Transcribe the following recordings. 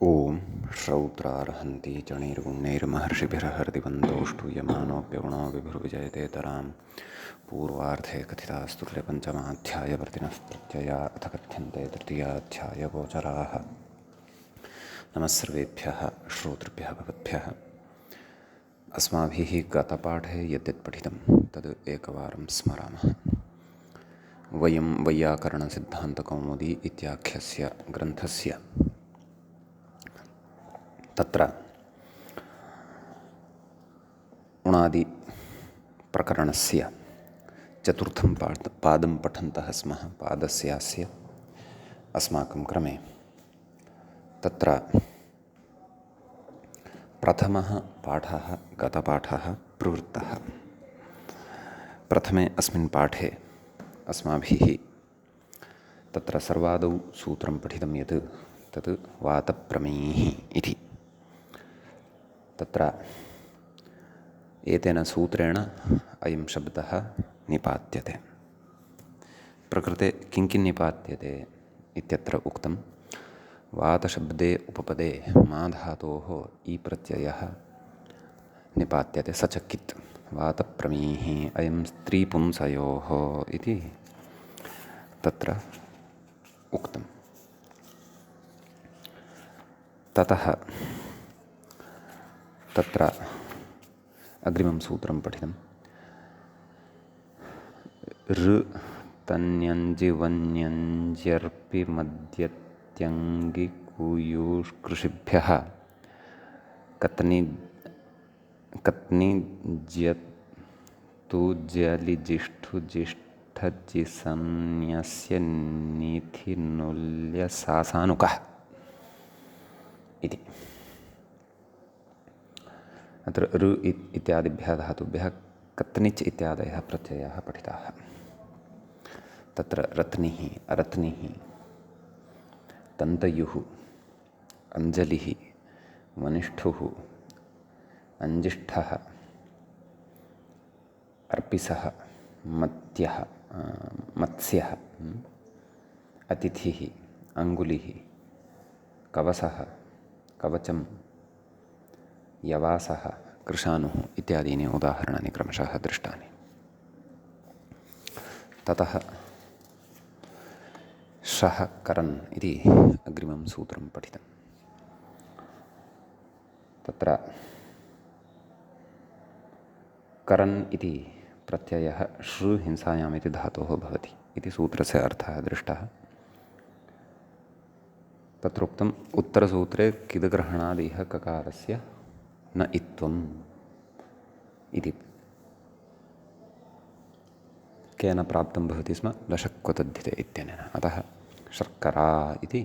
ॐ श्रौत्रार्हन्ति चणैर्गुण्यैर्महर्षिभिरहर्दिबन्धोष्टूयमानोऽप्यगुणो विभुर्विजयते तरां पूर्वार्धे कथितास्तुल्यपञ्चमाध्यायवर्तिनः प्रत्यया अथ कथ्यन्ते तृतीयाध्यायगोचराः। नमः सर्वेभ्यः श्रोतृभ्यः भवद्भ्यः। अस्माभिः गतपाठे यद्यत् पठितं तद् एकवारं स्मरामः। वयं वैयाकरणसिद्धान्तकौमुदी इत्याख्यस्य ग्रन्थस्य तत्र उणादि प्रकरणस्य चतुर्थं पादं पठन्तः स्मः। पादस्यास्य अस्माकं क्रमे तत्र प्रथमः पाठः गतपाठः प्रवृत्तः। प्रथमे अस्मिन् पाठे अस्माभिः तत्र सर्वादौ सूत्रं पठितं यत् तत् वातप्रमेयः इति। तत्र एतेन सूत्रेण अयं शब्दः निपात्यते। प्रकृते किं निपात्यते इत्यत्र उक्तं वातशब्दे उपपदे मा धातोः ई प्रत्ययः निपात्यते स च कित् वातप्रमेयः अयं स्त्रीपुंसयोः इति तत्र उक्तं। ततः तत्र अग्रिमं सूत्रं पठितं ऋ तन्यञ्जिवन्यञ्जर्पि मद्यत्यङ्गिकुयुष्कृषिभ्यः कत्निज्यतुज्यलिजिष्ठुजिष्ठजिसंज्ञस्य नीथिनुल्यसासानुकः इति। अत्र ऋ इत्यादिभ्यः धातुभ्यः कत्निच् इत्यादयः प्रत्ययाः पठिताः। तत्र रत्निः अरत्निः तन्तयुः अञ्जलिः वनिष्ठुः अञ्जिष्ठः अर्पिसः मत्यः मत्स्यः अतिथिः अङ्गुलिः कवसः कवचं यवासः कृशानुः इत्यादीनि उदाहरणानि क्रमशः दृष्टानि। ततः शः करन् इति अग्रिमं सूत्रं पठितं। तत्र करन् इति प्रत्ययः श्रु हिंसायाम् इति धातोः भवति इति सूत्रस्य अर्थः दृष्टः। तत्रोक्तम् उत्तरसूत्रे किद्ग्रहणादिह ककारस्य न इत्वम् इति केन प्राप्तं भवति स्म लशक्वतद्धिते इत्यनेन। अतः शर्करा इति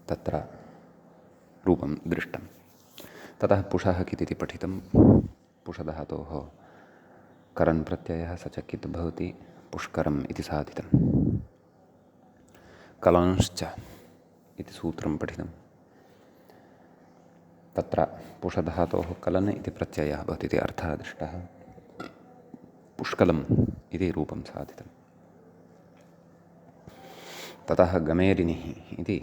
तत्र रूपं दृष्टं। ततः पुषः कित् इति पठितं। पुषधातोः करन् प्रत्ययः स च कित् भवति पुष्करम् इति साधितं। कलंश्च इति सूत्रं पठितं। तत्र पुषधातोः कलन इति प्रत्ययः भवति इति अर्थः दृष्टः। पुष्कलम् इति रूपं साधितं। ततः गमेरिनिः इति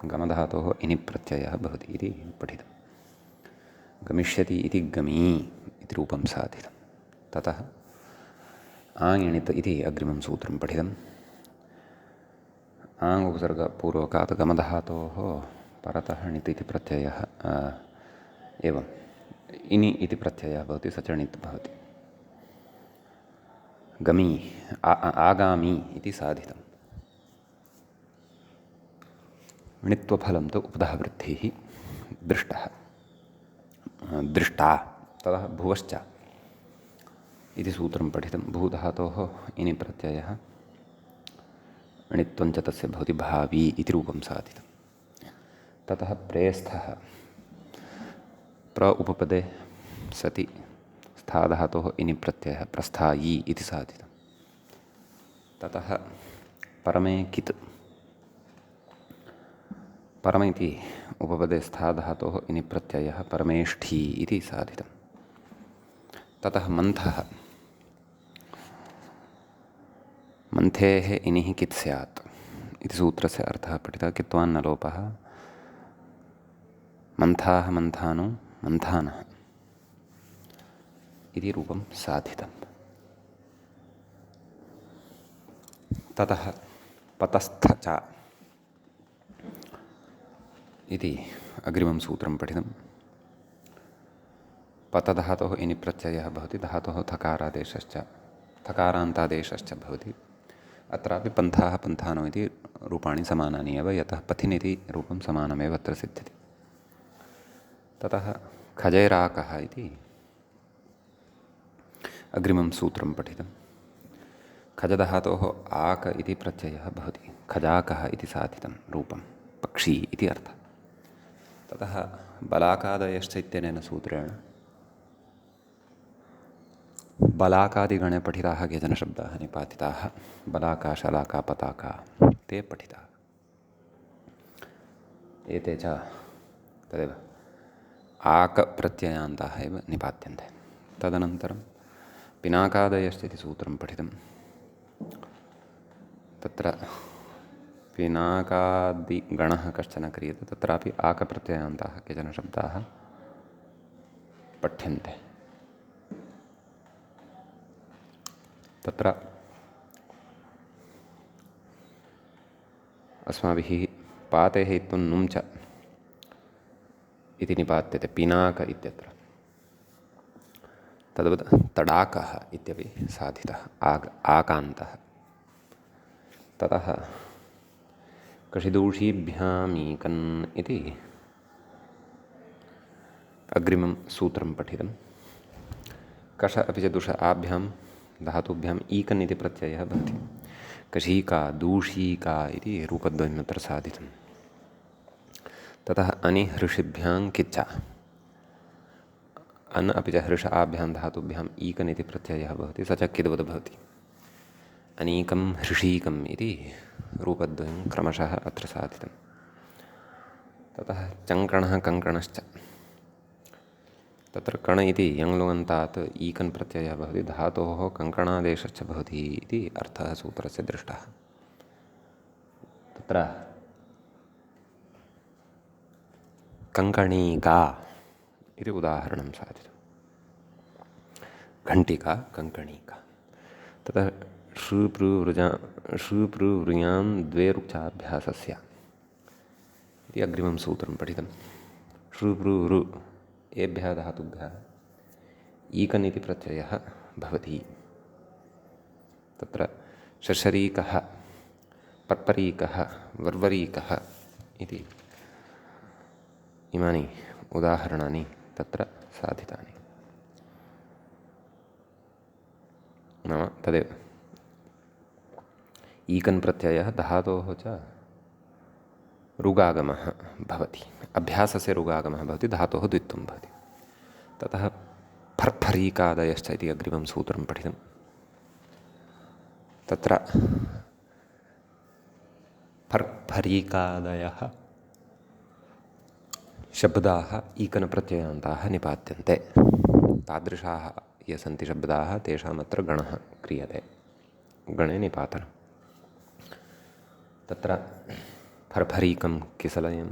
गमधातोः इनि प्रत्ययः भवति इति पठितं। गमिष्यति इति गमी इति रूपं साधितं। ततः आङ् इति अग्रिमं सूत्रं पठितम्। आङ् उपसर्गपूर्वकात् गमधातोः परतः णित् इति प्रत्ययः एवम् इनि इति प्रत्ययः भवति स च णित् भवति। गमी आगामी इति साधितं। णित्वफलं तु उपधः वृद्धिः दृष्टा। ततः भुवश्च इति सूत्रं पठितं। भूधातोः इनि प्रत्ययः णित्वं च तस्य भवति भावी इति रूपं साधितं। ततः प्रेस्थः प्र उपपदे सति स्थाधातोः इनि प्रत्ययः प्रस्थायी इति साधितं। ततः परमे कित् परम इति उपपदे स्थाधातोः इनि प्रत्ययः परमेष्ठी इति साधितं। ततः मन्थः मन्थेः इनिः कित् स्यात् इति सूत्रस्य अर्थः पठितः। कित्वान्न लोपः मन्थाः मन्थानो मन्थानः इति रूपं साधितं। ततः पतस्थ च इति अग्रिमं सूत्रं पठितं। पतधातोः इनि प्रत्ययः भवति, धातोः थकारादेशश्च थकारान्तादेशश्च भवति। अत्रापि पन्थाः पन्थानो इति रूपाणि समानानि एव, यतः पथिन् इति रूपं समानमेव अत्र सिद्ध्यति। ततः खजैराकः इति अग्रिमं सूत्रं पठितं। खजधातोः आक इति प्रत्ययः भवति, खजाकः इति साधितं रूपं, पक्षी इति अर्थः। ततः बलाकादयश्च इत्यनेन सूत्रेण बलाकादिगणे पठिताः केचन शब्दाः निपातिताः, बलाका शलाका पताका ते पठिताः। एते च तदेव आकप्रत्ययान्ताः एव निपात्यन्ते। तदनन्तरं पिनाकादयश्च इति सूत्रं पठितं। तत्र पिनाकादिगणः कश्चन क्रियते, तत्रापि आकप्रत्ययान्ताः केचन शब्दाः पठ्यन्ते। तत्र अस्माभिः पातेः इत्थं नुं च इति निपात्यते पिनाक इत्यत्र। तद्वत् तडाकः इत्यपि साधितः आकान्तः। ततः कषिदूषीभ्यामीकन् इति अग्रिमं सूत्रं पठितं। कष अपि च दुष आभ्यां धातुभ्याम् ईकन् इति प्रत्ययः भवति। कषीका दूषीका इति रूपद्वयम् अत्र साधितं। ततः अनि हृषिभ्यां किच्च, अन् अपि च हृष आभ्यां धातुभ्याम् ईकन् इति प्रत्ययः भवति, स च किद्वद् भवति। अनीकं हृषीकम् इति रूपद्वयं क्रमशः अत्र साधितं। ततः चङ्कणः कङ्कणश्च, तत्र कण इति यङ्लुगन्तात् ईकन् प्रत्ययः भवति, धातोः कङ्कणादेशश्च भवति इति अर्थः सूत्रस्य दृष्टः। तत्र कङ्कणीका इति उदाहरणं साधितं। घण्टिका कङ्कणीका। ततः शृपृवृयां द्वे रुचाभ्यासस्य इति अग्रिमं सूत्रं पठितं। शृपृवृ एभ्यः धातुभ्यः ईकन् इति प्रत्ययः भवति। तत्र शर्शरीकः, पर्परीकः, वर्वरीकः इति इमानि उदाहरणानि तत्र साधितानि। नाम तदेव ईकन् प्रत्ययः धातोः च ऋगागमः भवति, अभ्यासस्य ऋगागमः भवति, धातोः द्वित्वं भवति। ततः फर्फरीकादयश्च इति अग्रिमं सूत्रं पठितं। तत्र फर्फरीकादयः शब्दाः ईकन् प्रत्ययान्ताः निपात्यन्ते। तादृशाः ये सन्ति शब्दाः तेषामत्र गणः क्रियते, गणे निपातनं। तत्र फर्फरीकं किसलयं,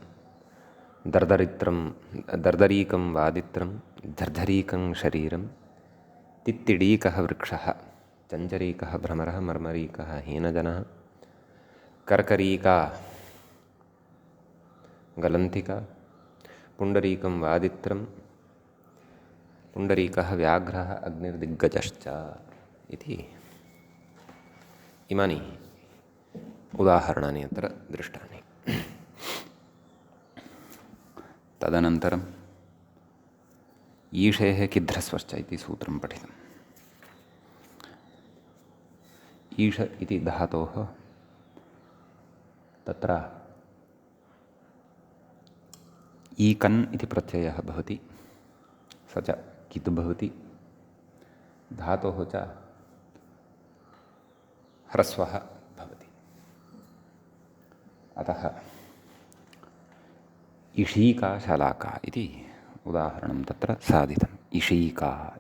दर्दरीकं वादित्रं, झर्झरीकं शरीरं, तित्तिडीकः वृक्षः, चञ्चरीकः भ्रमरः, मर्मरीकः हीनजनः, कर्करीका गलन्थिका, पुण्डरीकं वादित्रं, पुण्डरीकः व्याघ्रः, अग्निर्दिग्गजश्च इति इमानि उदाहरणानि अत्र दृष्टानि। तदनन्तरम् ईशेः किध्रस्वश्च इति सूत्रं पठितम्। ईश इति धातोः तत्र ईकन् इति प्रत्ययः भवति, स च कित् भवति, धातोः च ह्रस्वः भवति। अतः इषीका शलाका इति उदाहरणं तत्र साधितम्। इषीका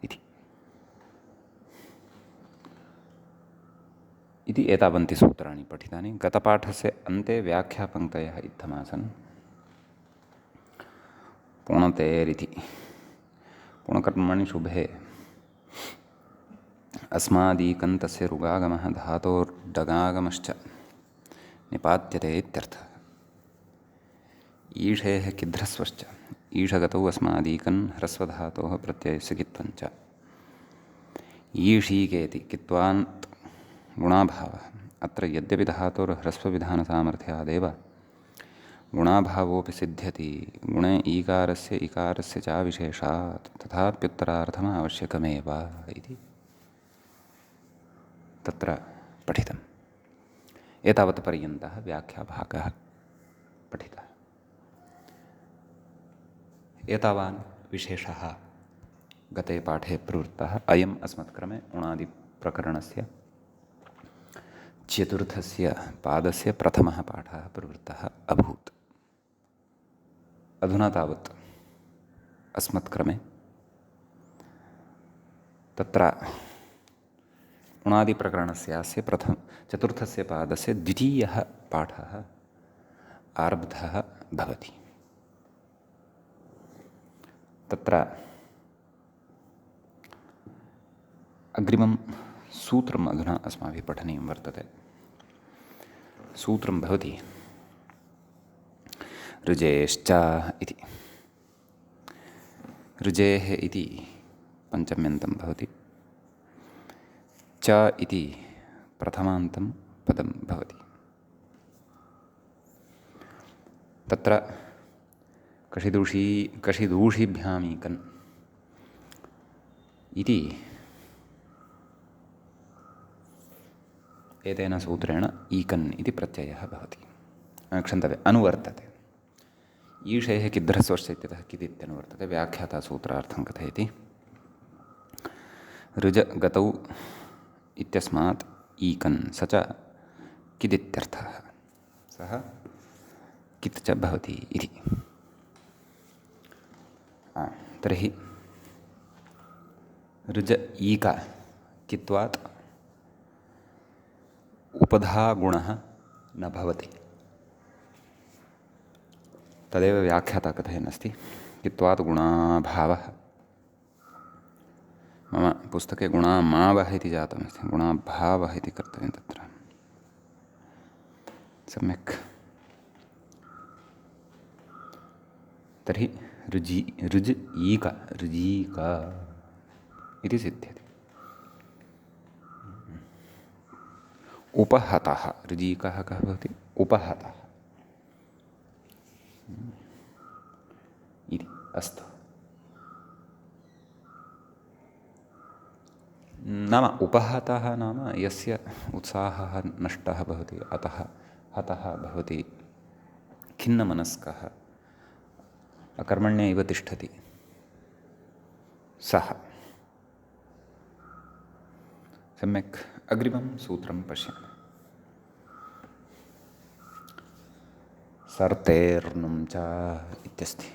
इति एतावन्ति सूत्राणि पठितानि। गतपाठस्य अन्ते व्याख्यापङ्क्तयः इत्थमासन्। पुणतेरिति पुणकर्मणि शुभे अस्मादीकं तस्य ऋगागमः धातोर्डगागमश्च निपात्यते इत्यर्थः। ईषेः किध्रस्वश्च ईषगतौ अस्मादीकं ह्रस्वधातोः प्रत्ययस्य कित्वञ्च। ईषीकेति कित्वान्त् गुणाभावः। अत्र यद्यपि धातोर्ह्रस्वविधानसामर्थ्यादेव गुणाभावोऽपि सिद्ध्यति गुणे ईकारस्य इकारस्य च विशेषात् तथाप्युत्तरार्थम् आवश्यकमेव इति तत्र पठितम्। एतावत् पर्यन्तः व्याख्याभागः पठितः। एतावान् विशेषः गते पाठे प्रवृत्तः। अयम् अस्मत्क्रमे उणादिप्रकरणस्य चतुर्थस्य पादस्य प्रथमः पाठः प्रवृत्तः अभूत्। अधुना तावत् अस्मत्क्रमे तत्र उणादिप्रकरणस्यास्य चतुर्थस्य पादस्य द्वितीयः पाठः आरब्धः भवति। तत्र अग्रिमं सूत्रम् अधुना अस्माभिः पठनीयं वर्तते। सूत्रं भवति ऋजेश्च इति। ऋजेः इति पञ्चम्यन्तं भवति, च इति प्रथमान्तं पदं भवति। तत्र कषिदूषीभ्यामीकन् इति एतेन सूत्रेण ईकन् इति प्रत्ययः भवति, क्षन्तव्य अनुवर्तते। ईषेः किध्रस्वश्च इत्यतः किदित्यनुवर्तते। व्याख्याता सूत्रार्थं कथयति ऋज गतौ इत्यस्मात् ईकन् स च किदित्यर्थः, सः कित् च भवति इति। तर्हि ऋज ईक कित्वात् उपधागुणः न भवति। तदेव व्याख्याता कथयन्नस्ति कित्वात् गुणाभावः। मम पुस्तके गुणामावः इति जातमस्ति, गुणाभावः इति कर्तव्यं तत्र। सम्यक्। तर्हि ऋज ईक ऋजीक इति सिद्ध्यति। उपहतः ऋजीकः कः भवति? उपहतः इति। अस्तु। नाम उपहतः नाम यस्य उत्साहः नष्टः भवति, अतः हतः भवति, खिन्नमनस्कः, अकर्मण्यैव तिष्ठति, सः। सम्यक्। अग्रिमं सूत्रं पश्यामः। सर्तेर्नुं च इत्यस्ति।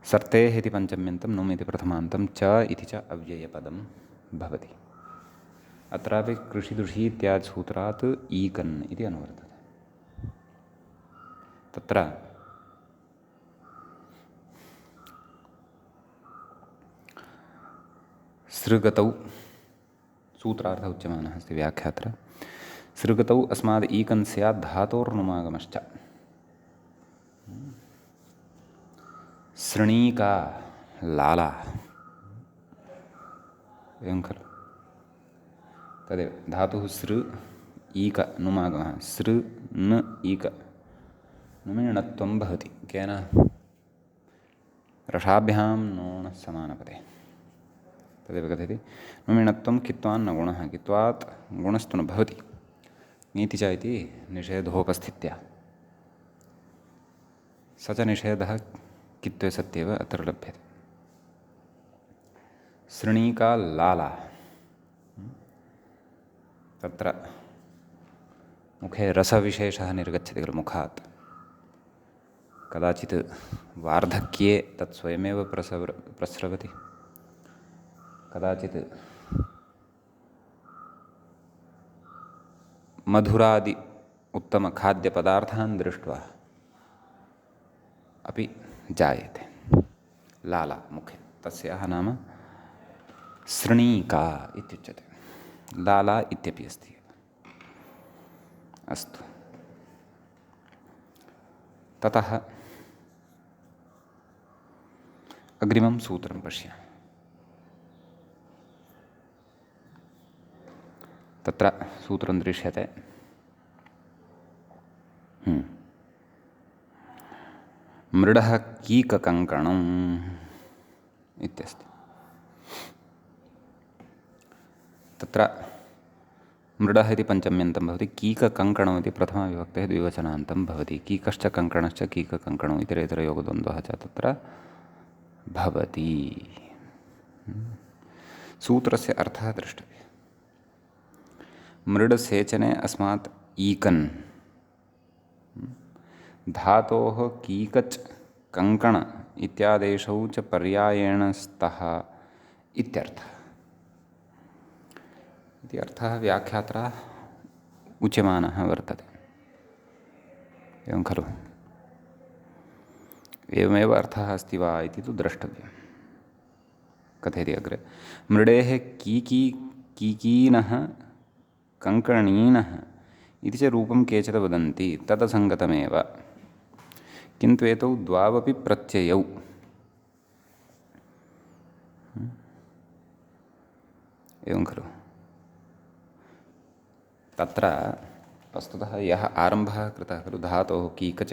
सर्तेः इति पञ्चम्यन्तं, नुम् इति प्रथमान्तं, च इति च अव्ययपदं भवति। अत्रापि कृषिदुषी इत्यादिसूत्रात् ईकन् इति अनुवर्तते। तत्र सृगतौ सूत्रार्थः उच्यमानः अस्ति व्याख्यात्र। सृगतौ अस्माद् ईकन् स्यात् धातोर्नुमागमश्च। सृणीका लाला एवं खलु। तदेव धातुः सृ ईक नुमागमः। सृ न ईक नुमिणत्वं भवति। केन? रसाभ्यां नोणः समानपदे। तदेव कथयति नुमिणत्वं कित्वान्न गुणः, कित्वात् गुणस्तु न भवति। नीति च इति निषेधोपस्थित्या। स च निषेधः कित्वे सत्येव अत्र लभ्यते। सृणीका लाला, तत्र मुखे रसविशेषः निर्गच्छति खलु मुखात्। कदाचित् वार्धक्ये तत् स्वयमेव प्रस्रवति, कदाचित् मधुरादि उत्तमखाद्यपदार्थान् दृष्ट्वा अपि जायते। लाला मुखे, तस्याः नाम सृणीका इत्युच्यते। लाला इत्यपि अस्ति। अस्तु, ततः अग्रिमं सूत्रं पश्यामः। तत्र सूत्रं दृश्यते। मृडः कीककङ्कणम् इत्यस्ति। तत्र मृडः इति पञ्चम्यन्तं भवति, कीककङ्कणम् इति प्रथमाविभक्तेः द्विवचनान्तं भवति। कीकश्च कङ्कणश्च कीककङ्कणौ इतरेतरयोगद्वन्द्वः च तत्र भवति। सूत्रस्य अर्थः द्रष्टव्यः। मृडसेचने अस्मात् ईकन् धातोः कीकच् कङ्कण इत्यादेशौ च पर्यायेण स्तः इत्यर्थः। इति अर्थः व्याख्यात्रा उच्यमानः वर्तते। एवं खलु? एवमेव अर्थः अस्ति वा इति तु द्रष्टव्यं। कथयति अग्रे, मृडेः कीकीनः कङ्कणीनः इति च रूपं केचित् वदन्ति, तदसङ्गतमेव। किन्तु एतौ द्वावपि प्रत्ययौ एवं खलु? तत्र वस्तुतः यः आरम्भः कृतः खलु धातोः कीकच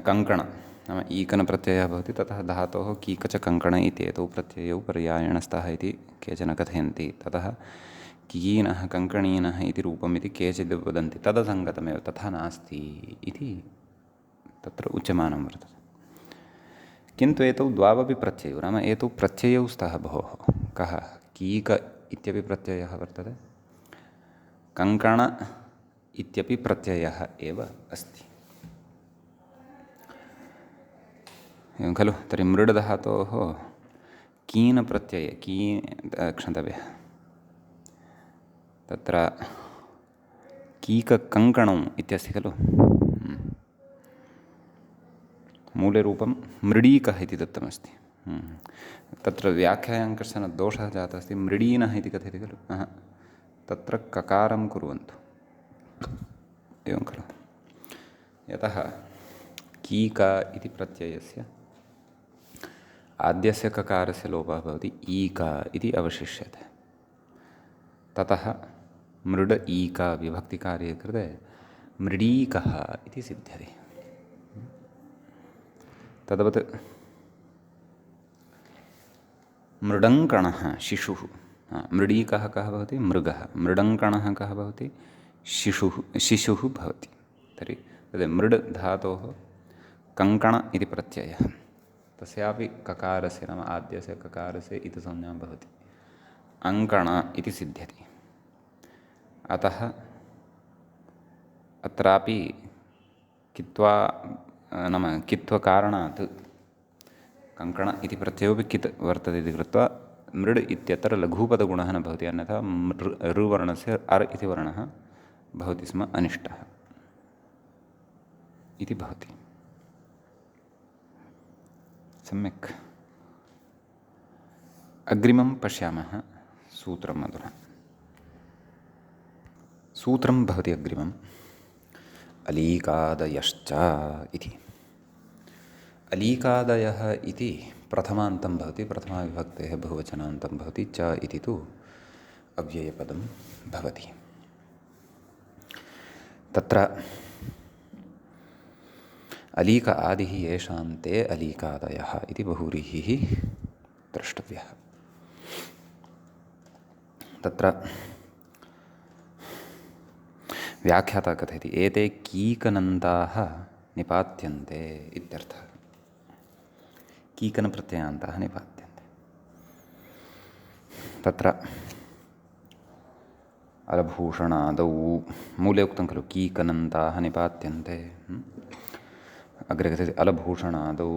कङ्कण नाम ईकनप्रत्ययः भवति, ततः धातोः कीकच कङ्कण इत्येतौ प्रत्ययौ पर्यायेण स्तः इति केचन कथयन्ति। ततः कीनः कङ्कणीनः इति रूपम् इति केचिद् वदन्ति, तदसङ्गतमेव, तथा नास्ति इति तत्र उच्यमानं वर्तते। किन्तु एतौ द्वावपि प्रत्ययौ नाम एतौ प्रत्ययौ स्तः भोः। कः? कीक इत्यपि प्रत्ययः वर्तते, कङ्कण इत्यपि प्रत्ययः एव अस्ति। एवं खलु? तर्हि मृड् धातोः कीन प्रत्यये क्षन्तव्यः, तत्र कीककङ्कणौ इत्यस्ति खलु? मूलरूपं मृडीकः इति दत्तमस्ति। तत्र व्याख्यायां कश्चन दोषः जातः अस्ति। मृडीनः इति कथयति खलु? तत्र ककारं कुर्वन्तु। एवं खलु? यतः कीक इति प्रत्ययस्य आद्यस्य ककारस्य लोपः भवति, ईक इति अवशिष्यते। ततः मृड ईक विभक्तिकार्ये कृते मृडीकः इति सिद्ध्यति। तद्वत् मृडङ्कणः शिशुः, मृडीकः कः भवति? मृगः। मृडङ्कणः कः भवति? शिशुः भवति। तर्हि तद् मृड् धातोः कङ्कण इति प्रत्ययः, तस्यापि ककारस्य नाम आद्यस्य ककारस्य इति संज्ञा भवति, अङ्कण इति सिद्ध्यति। अतः अत्रापि कित्वकारणात् कङ्कण इति प्रत्ययोपि कित् वर्तते इति कृत्वा मृड् इत्यत्र लघुपदगुणः न भवति, अन्यथा ऋवर्णस्य अर् इति वर्णः भवति स्म अनिष्टः इति भवति। सम्यक्। अग्रिमं पश्यामः सूत्रम् अधुना। सूत्रं भवति अग्रिमम् अलीकादयश्च इति। अलीकादयः इति प्रथमान्तं भवति, प्रथमाविभक्तेः बहुवचनान्तं भवति। च इति तु अव्ययपदं भवति। तत्र अलीक आदिः येषां ते अलीकादयः इति बहुव्रीहिः द्रष्टव्यः। तत्र व्याख्याता कथयति एते कीकनन्ताः निपात्यन्ते इत्यर्थः। कीकनप्रत्ययान्ताः निपात्यन्ते। तत्र अलभूषणादौ मूले उक्तं खलु कीकनन्ताः निपात्यन्ते। अग्रे कथयति अलभूषणादौ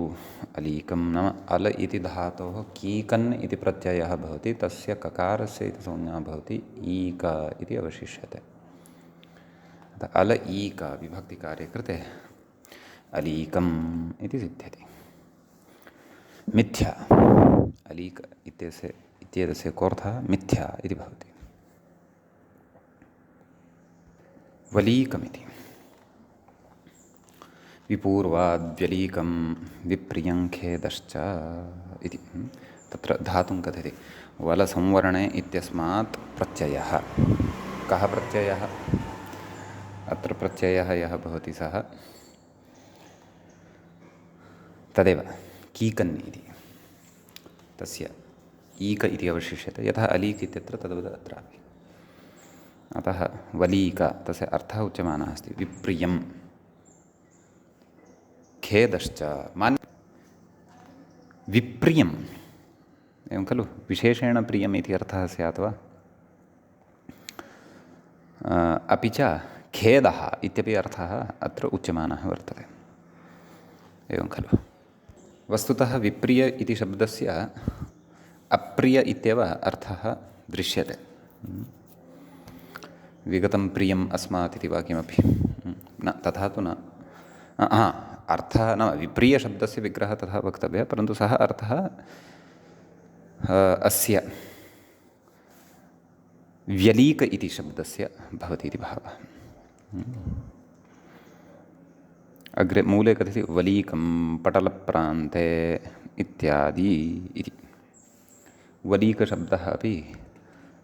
अलीकं नाम अल इति धातोः कीकन् इति प्रत्ययः भवति, तस्य ककारस्य इति संज्ञा भवति ईक इति अवशिष्यते। अल ईक विभक्तिकार्ये कृते अलीकम् इति सिद्ध्यति। मिथ्या, अलीक इत्येतस्य कोऽर्थः मिथ्या इति भवति। वलीकमिति विपूर्वाद्व्यलीकं विप्रियं खेदश्च इति। तत्र धातुं कथयति। वलसंवरणे इत्यस्मात् प्रत्ययः। कः प्रत्ययः? अत्र प्रत्ययः यः भवति सः तदेव कीकन् इति, तस्य ईक इति अवशिष्यते। यथा अलीक इत्यत्र तद्वत् अत्रापि। अतः वलीक तस्य अर्थः उच्यमानः अस्ति विप्रियं खेदश्च विप्रियम् एवं खलु, विशेषेण प्रियम् इति अर्थः स्यात् वा? अपि च खेदः इत्यपि अर्थः अत्र उच्यमानः वर्तते, एवं खलु। वस्तुतः विप्रिय इति शब्दस्य अप्रिय इत्येव अर्थः दृश्यते। विगतं प्रियम् अस्मात् इति वा किमपि न, तथा तु न। अर्थः न, विप्रियशब्दस्य विग्रहः तथा वक्तव्यः, परन्तु सः अर्थः अस्य व्यलीक इति शब्दस्य भवति इति भावः। अग्रे मूले कथयति वलीकं पटलप्रान्ते इत्यादि इति। वलीकशब्दः अपि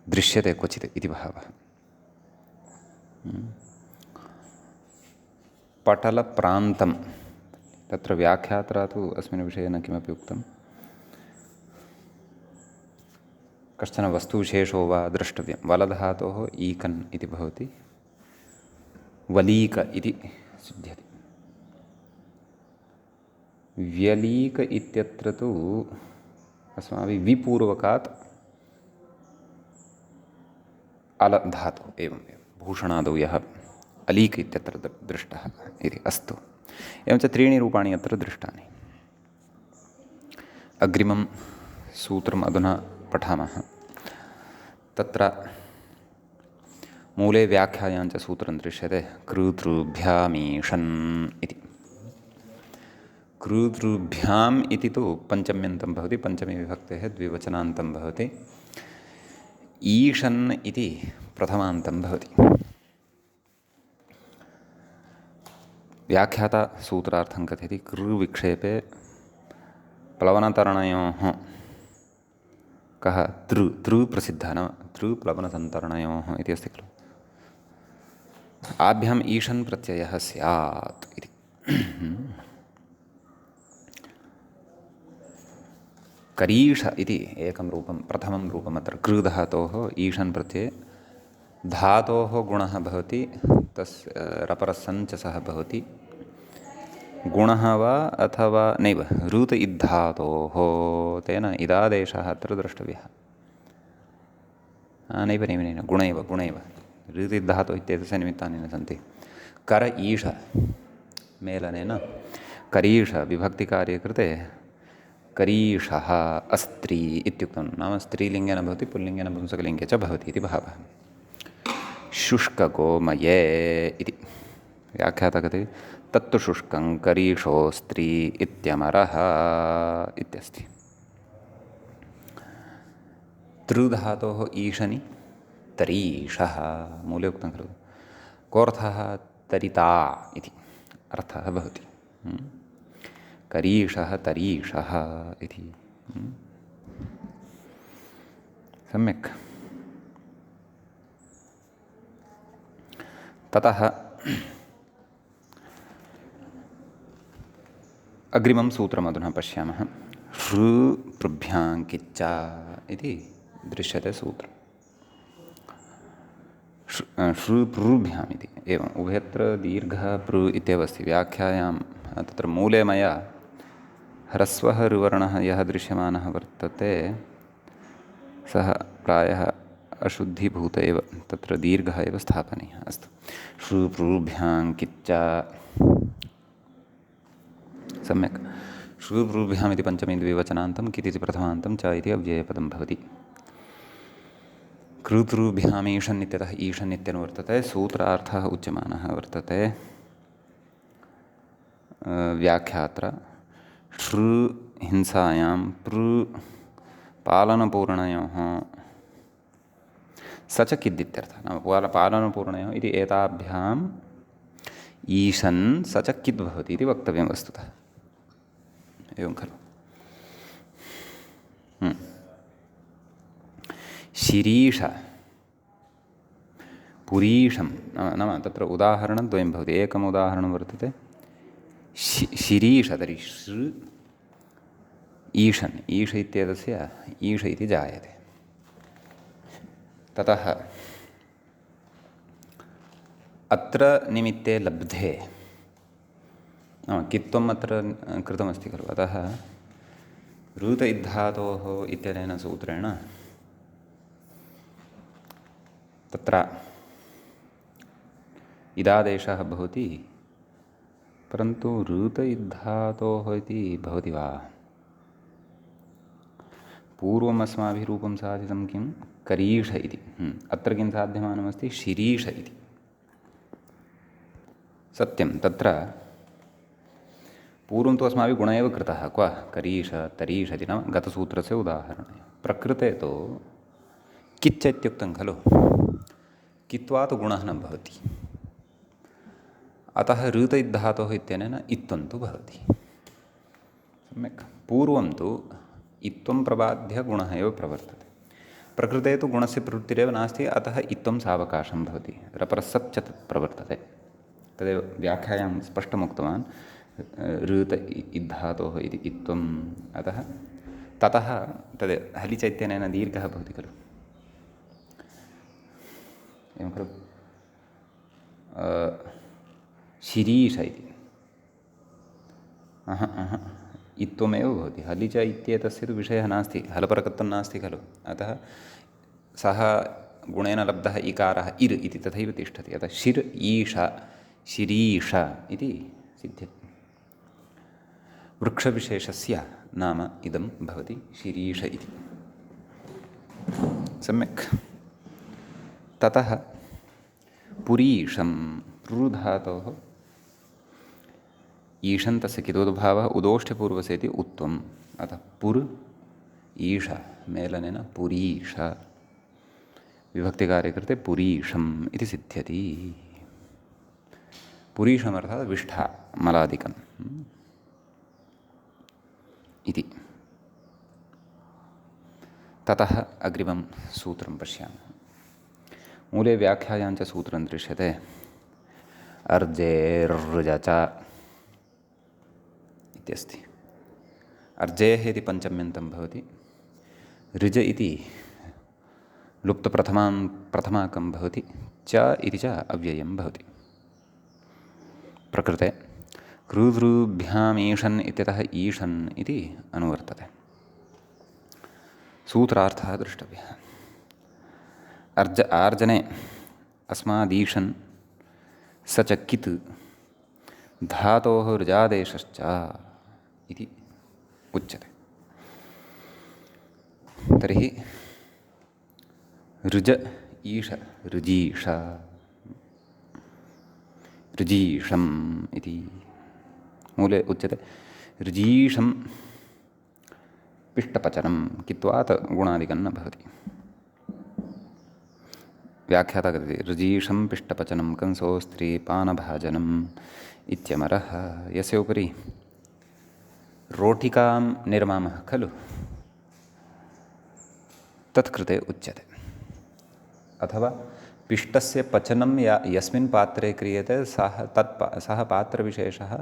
दृश्यते क्वचित् इति भावः। पटलप्रान्तं, तत्र व्याख्यात्रा तु अस्मिन् विषये न किमपि उक्तं। कश्चन वस्तुविशेषो वा द्रष्टव्यं। वलधातोः ईकन् इति भवति, वलीक इति सिद्ध्यति। व्यलीक इत्यत्र तु अस्माभिः विपूर्वकात् अल धातुः एवं भूषणादौ यः अलीक इत्यत्र दृष्टः इति। अस्तु, एवञ्च त्रीणि रूपाणि अत्र दृष्टानि। अग्रिमं सूत्रम् अधुना पठामः। तत्र मूले व्याख्यायाञ्च सूत्रं दृश्यते कृतृभ्यामीषन् इति। कृतृभ्याम् इति तु पञ्चम्यन्तं भवति, पञ्चमी विभक्तेः द्विवचनान्तं भवति। ईषन् इति प्रथमान्तं भवति। व्याख्याता सूत्रार्थं कथयति कृविक्षेपे प्लवनतरणयोः कः तृ प्रसिद्धः, न तृ प्लवनसन्तरणयोः इति अस्ति खलु। आभ्याम् ईषन् प्रत्ययः स्यात् इति। करीष इति एकं रूपं, प्रथमं रूपम् अत्र कृधातोः ईषन् प्रत्यये। धातोः गुणः भवति तस्य रपरसञ्चसः भवति। गुणः वा अथवा नैव, ऋत इद्धातोः, तेन इदादेशः अत्र द्रष्टव्यः। नैव नैव नैव, गुण एव, गुण एव। ऋत इद्धातुः इत्येतस्य निमित्तानि न सन्ति। कर ईश मेलनेन करीष विभक्तिकार्ये कृते करीषः अस्त्री इत्युक्तं। नाम स्त्रीलिङ्गेन भवति, पुल्लिङ्गेन पुंसकलिङ्गे च भवति इति भावः। शुष्ककोमये इति व्याख्याता कथयति तत्तु शुष्कं करीषोऽस्त्री इत्यमरः इत्यस्ति। तृधातोः ईशनि तरीषः, मूले उक्तं खलु। कोऽर्थः? तरिता इति अर्थः भवति। करीषः तरीषः इति। सम्यक्। ततः अग्रिमं सूत्रम् अधुना पश्यामः। ऋभ्यां किच्च इति दृश्यते सूत्रम्। ऋभ्याम् इति एवम् उभयत्र दीर्घः पृ इत्येव अस्ति। व्याख्यायां तत्र मूले मया ह्रस्वः ऋवर्णः यः दृश्यमानः वर्तते सः प्रायः अशुद्धीभूत एव, तत्र दीर्घः एव स्थापनीयः। अस्तु, ऋभ्यां किच्च सम्यक्। ऋभ्याम् इति पञ्चमी द्विवचनान्तं, कित् इति प्रथमान्तं, च इति अव्ययपदं भवति। कृतृभ्याम् ईषन् इत्यतः ईषन् इत्यनुवर्तते। सूत्रार्थः उच्यमानः वर्तते व्याख्यात्र श्रृ हिंसायां पृ पालनपूर्णयोः स च किद् इत्यर्थः। नाम पालनपूर्णयोः इति एताभ्याम् ईशन् स च किद् भवति इति वक्तव्यं वस्तुतः। एवं खलु। शिरीष पुरीशं नाम तत्र उदाहरणद्वयं भवति। एकम् उदाहरणं वर्तते शिरीष तर्हि श्रृ ईशन् ईश इत्येतस्य ईश इति जायते। ततः अत्र निमित्ते लब्धे नाम कित्वम् अत्र कृतमस्ति खलु। अतः ऋत इद्धातोः इत्यनेन सूत्रेण तत्र इदादेशः भवति, परन्तु ऋत इद्धातोः इति भवति वा? पूर्वम् अस्माभिः रूपं साधितं किं करीष इति। अत्र किं साध्यमानमस्ति शिरीष इति। सत्यं तत्र पूर्वं तु अस्माभिः गुण एव कृतः क्व करीष तरीष इति नाम गतसूत्रस्य उदाहरणे। प्रकृते तु किच्च इत्युक्तं खलु। कित्वा तु गुणः न भवति। अतः ऋत इद्धातोः इत्यनेन इत्त्वं तु भवति। सम्यक्। पूर्वं तु इत्त्वं प्रबाध्य गुणः एव प्रवर्तते। प्रकृते तु गुणस्य प्रवृत्तिरेव नास्ति, अतः इत्त्वं सावकाशं भवति। रपरसच्च तत् प्रवर्तते। तदेव व्याख्यायां स्पष्टमुक्तवान् ऋत इद्धातोः इति इत्त्वम्। अतः ततः तद् हलिच इत्यनेन दीर्घः भवति खलु। एवं खलु। शिरीष इति इत्त्वमेव भवति। हलिच इत्येतस्य तु विषयः नास्ति, हलपरकत्वं नास्ति खलु। अतः सः गुणेन लब्धः इकारः इर् इति तथैव तिष्ठति। अतः शिर् ईश शिरीष इति सिद्ध्यति। वृक्षविशेषस्य नाम इदं भवति शिरीष इति। सम्यक्। ततः पुरीशं पृधातोः ईशन् तस्य कितोद्भावः उदोष्ठ्यपूर्वसेति उत्वम्। अतः पुर् ईश मेलनेन पुरीश विभक्तिकार्ये कृते पुरीशम् इति सिद्ध्यति। पुरीशमर्थात् विष्ठा मलादिकम् इति। ततः अग्रिमं सूत्रं पश्यामः। मूले व्याख्यायां च सूत्रं दृश्यते अर्जेर्ऋज च इत्यस्ति। अर्जेः इति पञ्चम्यन्तं भवति। ऋज इति लुप्तप्रथमाकं भवति। च इति च अव्ययं भवति। प्रकृते कृधृभ्याम् ईशन् इत्यतः ईशन् इति अनुवर्तते। सूत्रार्थः द्रष्टव्यः। आर्जने अस्मादीशन् स च कित् धातोः ऋजादेशश्च इति उच्यते। तर्हि ऋज ईश ऋजीष ऋजीषम् इति मूले उच्यते। ऋजीषं पिष्टपचनं कित्वात् गुणादिकं न भवति। व्याख्याता कथयति ऋजीषं पिष्टपचनं कंसोस्त्री पानभाजनम् इत्यमरः। यस्य उपरि रोटिकां निर्मामः खलु तत्कृते उच्यते। अथवा पिष्टस्य पचनं यस्मिन् पात्रे क्रियते सः पात्रविशेषः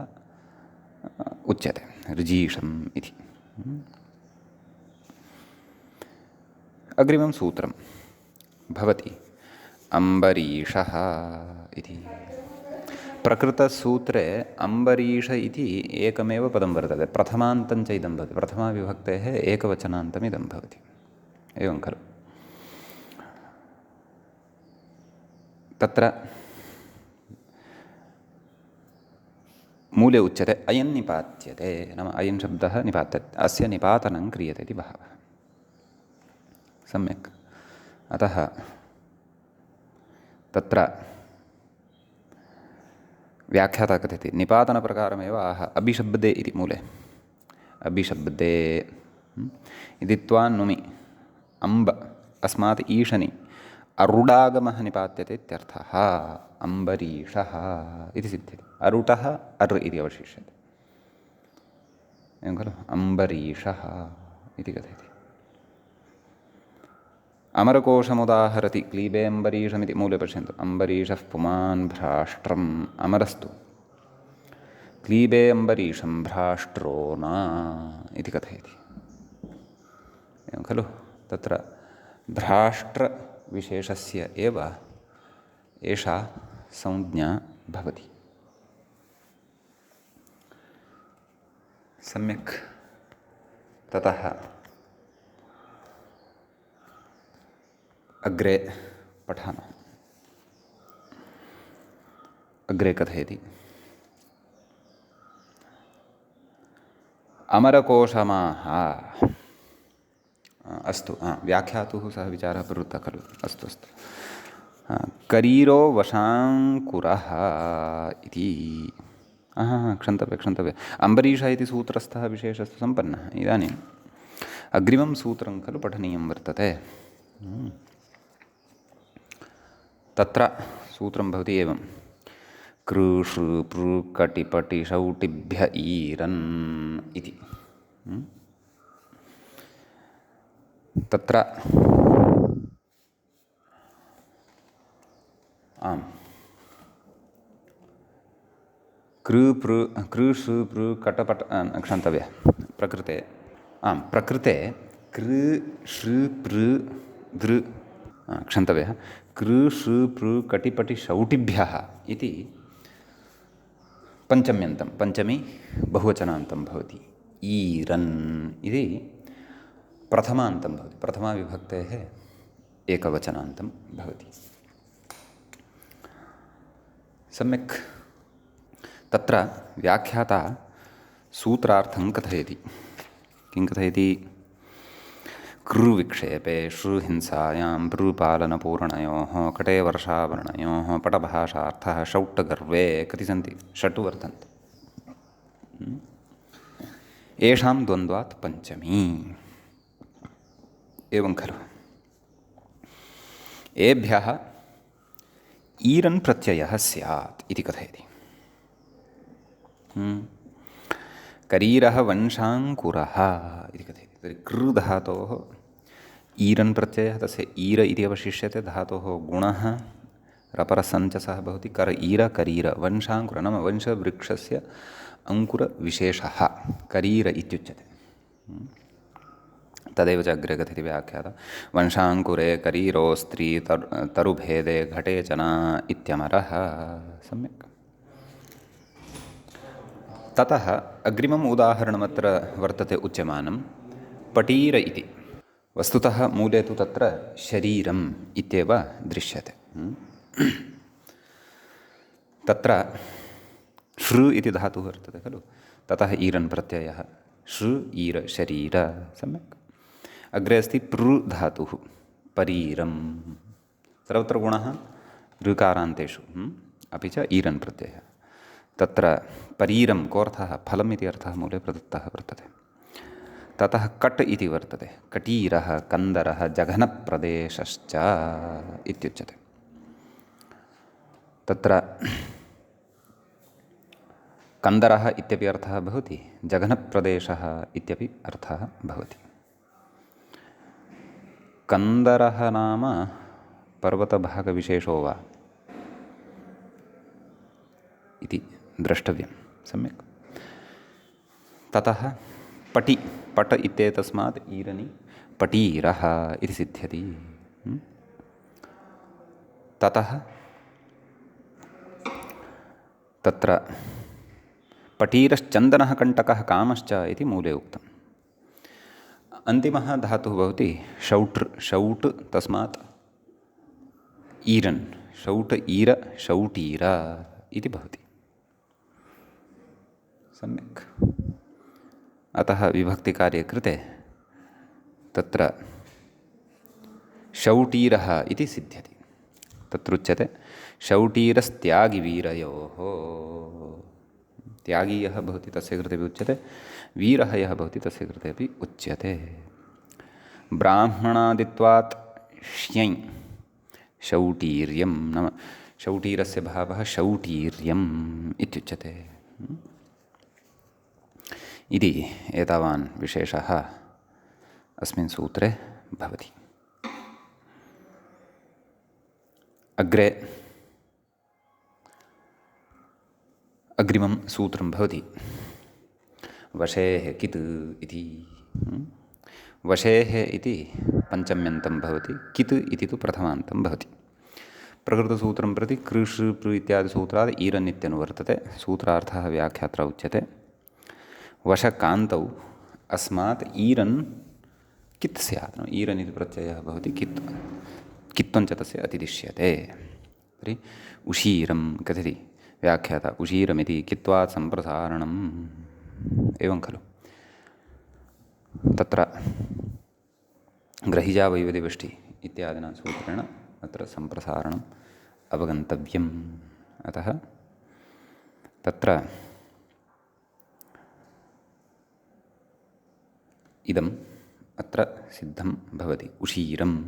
उच्यते ऋजीषम् इति। अग्रिमं सूत्रं भवति अम्बरीषः इति। प्रकृतसूत्रे अम्बरीष इति एकमेव पदं वर्तते। प्रथमान्तञ्च इदं भवति। प्रथमाविभक्तेः एकवचनान्तमिदं भवति। एवं खलु। तत्र मूले उच्यते अयं निपात्यते। नाम अयं शब्दः निपात्यते, अस्य निपातनं क्रियते इति भावः। सम्यक्। अतः तत्र व्याख्याता कथयति निपातनप्रकारमेव आह अभिशब्दे इति मूले अभिशब्दे इति त्वान् नुमि अम्ब अस्मात् ईशनि अरुडागमः निपात्यते इत्यर्थः अम्बरीषः इति सिद्ध्यति अरुटः अर् इति अवशिष्यते एवं खलु अम्बरीषः इति कथयति अमरकोशमुदाहरति क्लीबे अम्बरीषमिति मूले पश्यन्तु अम्बरीषः पुमान् भ्राष्ट्रम् अमरस्तु क्लीबे अम्बरीषं भ्राष्ट्रो न इति कथयति एवं खलु तत्र भ्राष्ट्रविशेषस्य एव एषा संज्ञा भवति सम्यक् ततः अग्रे पठामः अग्रे कथयति अमरकोशमाः अस्तु व्याख्यातुः सः विचारः प्रवृत्तः खलु अस्तु अस्तु करीरो वशाङ्कुरः इति क्षन्तव्य अम्बरीषः इति सूत्रस्थः विशेषस्तु सम्पन्नः इदानीम् अग्रिमं सूत्रं खलु पठनीयं वर्तते तत्र सूत्रं भवति एवं कृषृ पृ कटिपटि शौटिभ्य ईरन् इति तत्र आम् कृषृ पृ कटपट क्षन्तव्य प्रकृते प्रकृते कृषृ पृ दृ क्षन्तव्यः कृषृ पृ कटिपटि शौटिभ्यः इति पञ्चम्यन्तं पञ्चमी बहुवचनान्तं भवति ईरन् इति प्रथमान्तं भवति प्रथमाविभक्तेः एकवचनान्तं भवति सम्यक् तत्र व्याख्याता सूत्रार्थं कथयति किं कथयति कृविक्षेपे श्रुहिंसायां भ्रूपालनपूर्णयोः कटे वर्षावर्णयोः पटभाषार्थः शौट्टगर्वे कति सन्ति षट् वर्तन्ते येषां द्वन्द्वात् पञ्चमी एवं खलु एभ्यः ईरन् प्रत्ययः स्यात् इति कथयति करीरः वंशाङ्कुरः इति कथयति तर्हि कृ धातोः ईरन् प्रत्ययः तस्य ईर इति अवशिष्यते धातोः गुणः रपरसञ्चसः भवति कर ईर करीर वंशाङ्कुर नाम वंशवृक्षस्य अङ्कुरविशेषः करीर इत्युच्यते तदेव च अग्रे कथयति व्याख्याता वंशाङ्कुरे करीरोस्त्री तरुभेदे घटे च न इत्यमरः सम्यक् ततः अग्रिमम् उदाहरणमत्र वर्तते उच्यमानं पटीर इति वस्तुतः मूले तु तत्र शरीरम् इत्येव दृश्यते तत्र श्रृ इति धातुः वर्तते खलु ततः ईरन् प्रत्ययः श्रृ ईर शरीर सम्यक् अग्रे अस्ति पृ धातुः परीरं सर्वत्र गुणः ऋकारान्तेषु अपि च ईरन् प्रत्ययः तत्र परीरं कोऽर्थः फलम् इति अर्थः मूले प्रदत्तः वर्तते ततः कट् इति वर्तते कटीरः कन्दरः जघनप्रदेशश्च इत्युच्यते तत्र कन्दरः इत्यपि अर्थः भवति जघनप्रदेशः इत्यपि अर्थः भवति कन्दरः नाम पर्वतभागविशेषो वा इति द्रष्टव्यं सम्यक् ततः पटि पट इत्येतस्मात् ईरनि पटीरः इति सिद्ध्यति ततः तत्र पटीरश्चन्दनः कण्टकः कामश्च इति मूले उक्तम् अन्तिमः धातुः भवति शौट् शौट् तस्मात् ईरन् शौट् ईर शौटीर इति भवति सम्यक् अतः विभक्तिकार्ये कृते तत्र शौटीरः इति सिद्ध्यति तत्रुच्यते शौटीरस्त्यागिवीरयोः। त्यागी यः भवति तस्य कृते अपि उच्यते, वीरः यः भवति तस्य कृते अपि उच्यते। ब्राह्मणादित्वात् श्ञै शौटीर्यं नाम शौटीरस्य भावः शौटीर्यम् इत्युच्यते इति एतावान् विशेषः अस्मिन् सूत्रे भवति। अग्रे अग्रिमं सूत्रं भवति वशेः कित् इति। वशेः इति पञ्चम्यन्तं भवति, कित् इति तु प्रथमान्तं भवति। प्रकृतसूत्रं प्रति कृ शृ पृ इत्यादिसूत्रात् ईरन् इत्यनुवर्तते। सूत्रार्थः व्याख्यात्रा उच्यते वशकान्तौ अस्मात् ईरन् कित् स्यात्। ईरन् इति प्रत्ययः भवति कित्, कित्वञ्च तस्य अतिदिश्यते। तर्हि उशीरं कथयति व्याख्याता, उशीरमिति कित्वात् सम्प्रसारणम्, एवं खलु। तत्र ग्रहिजा वैवदिवष्टि इत्यादिना सूत्रेण अत्र सम्प्रसारणम् अवगन्तव्यम्। अतः तत्र इदम् अत्र सिद्धं भवति उशीरम्।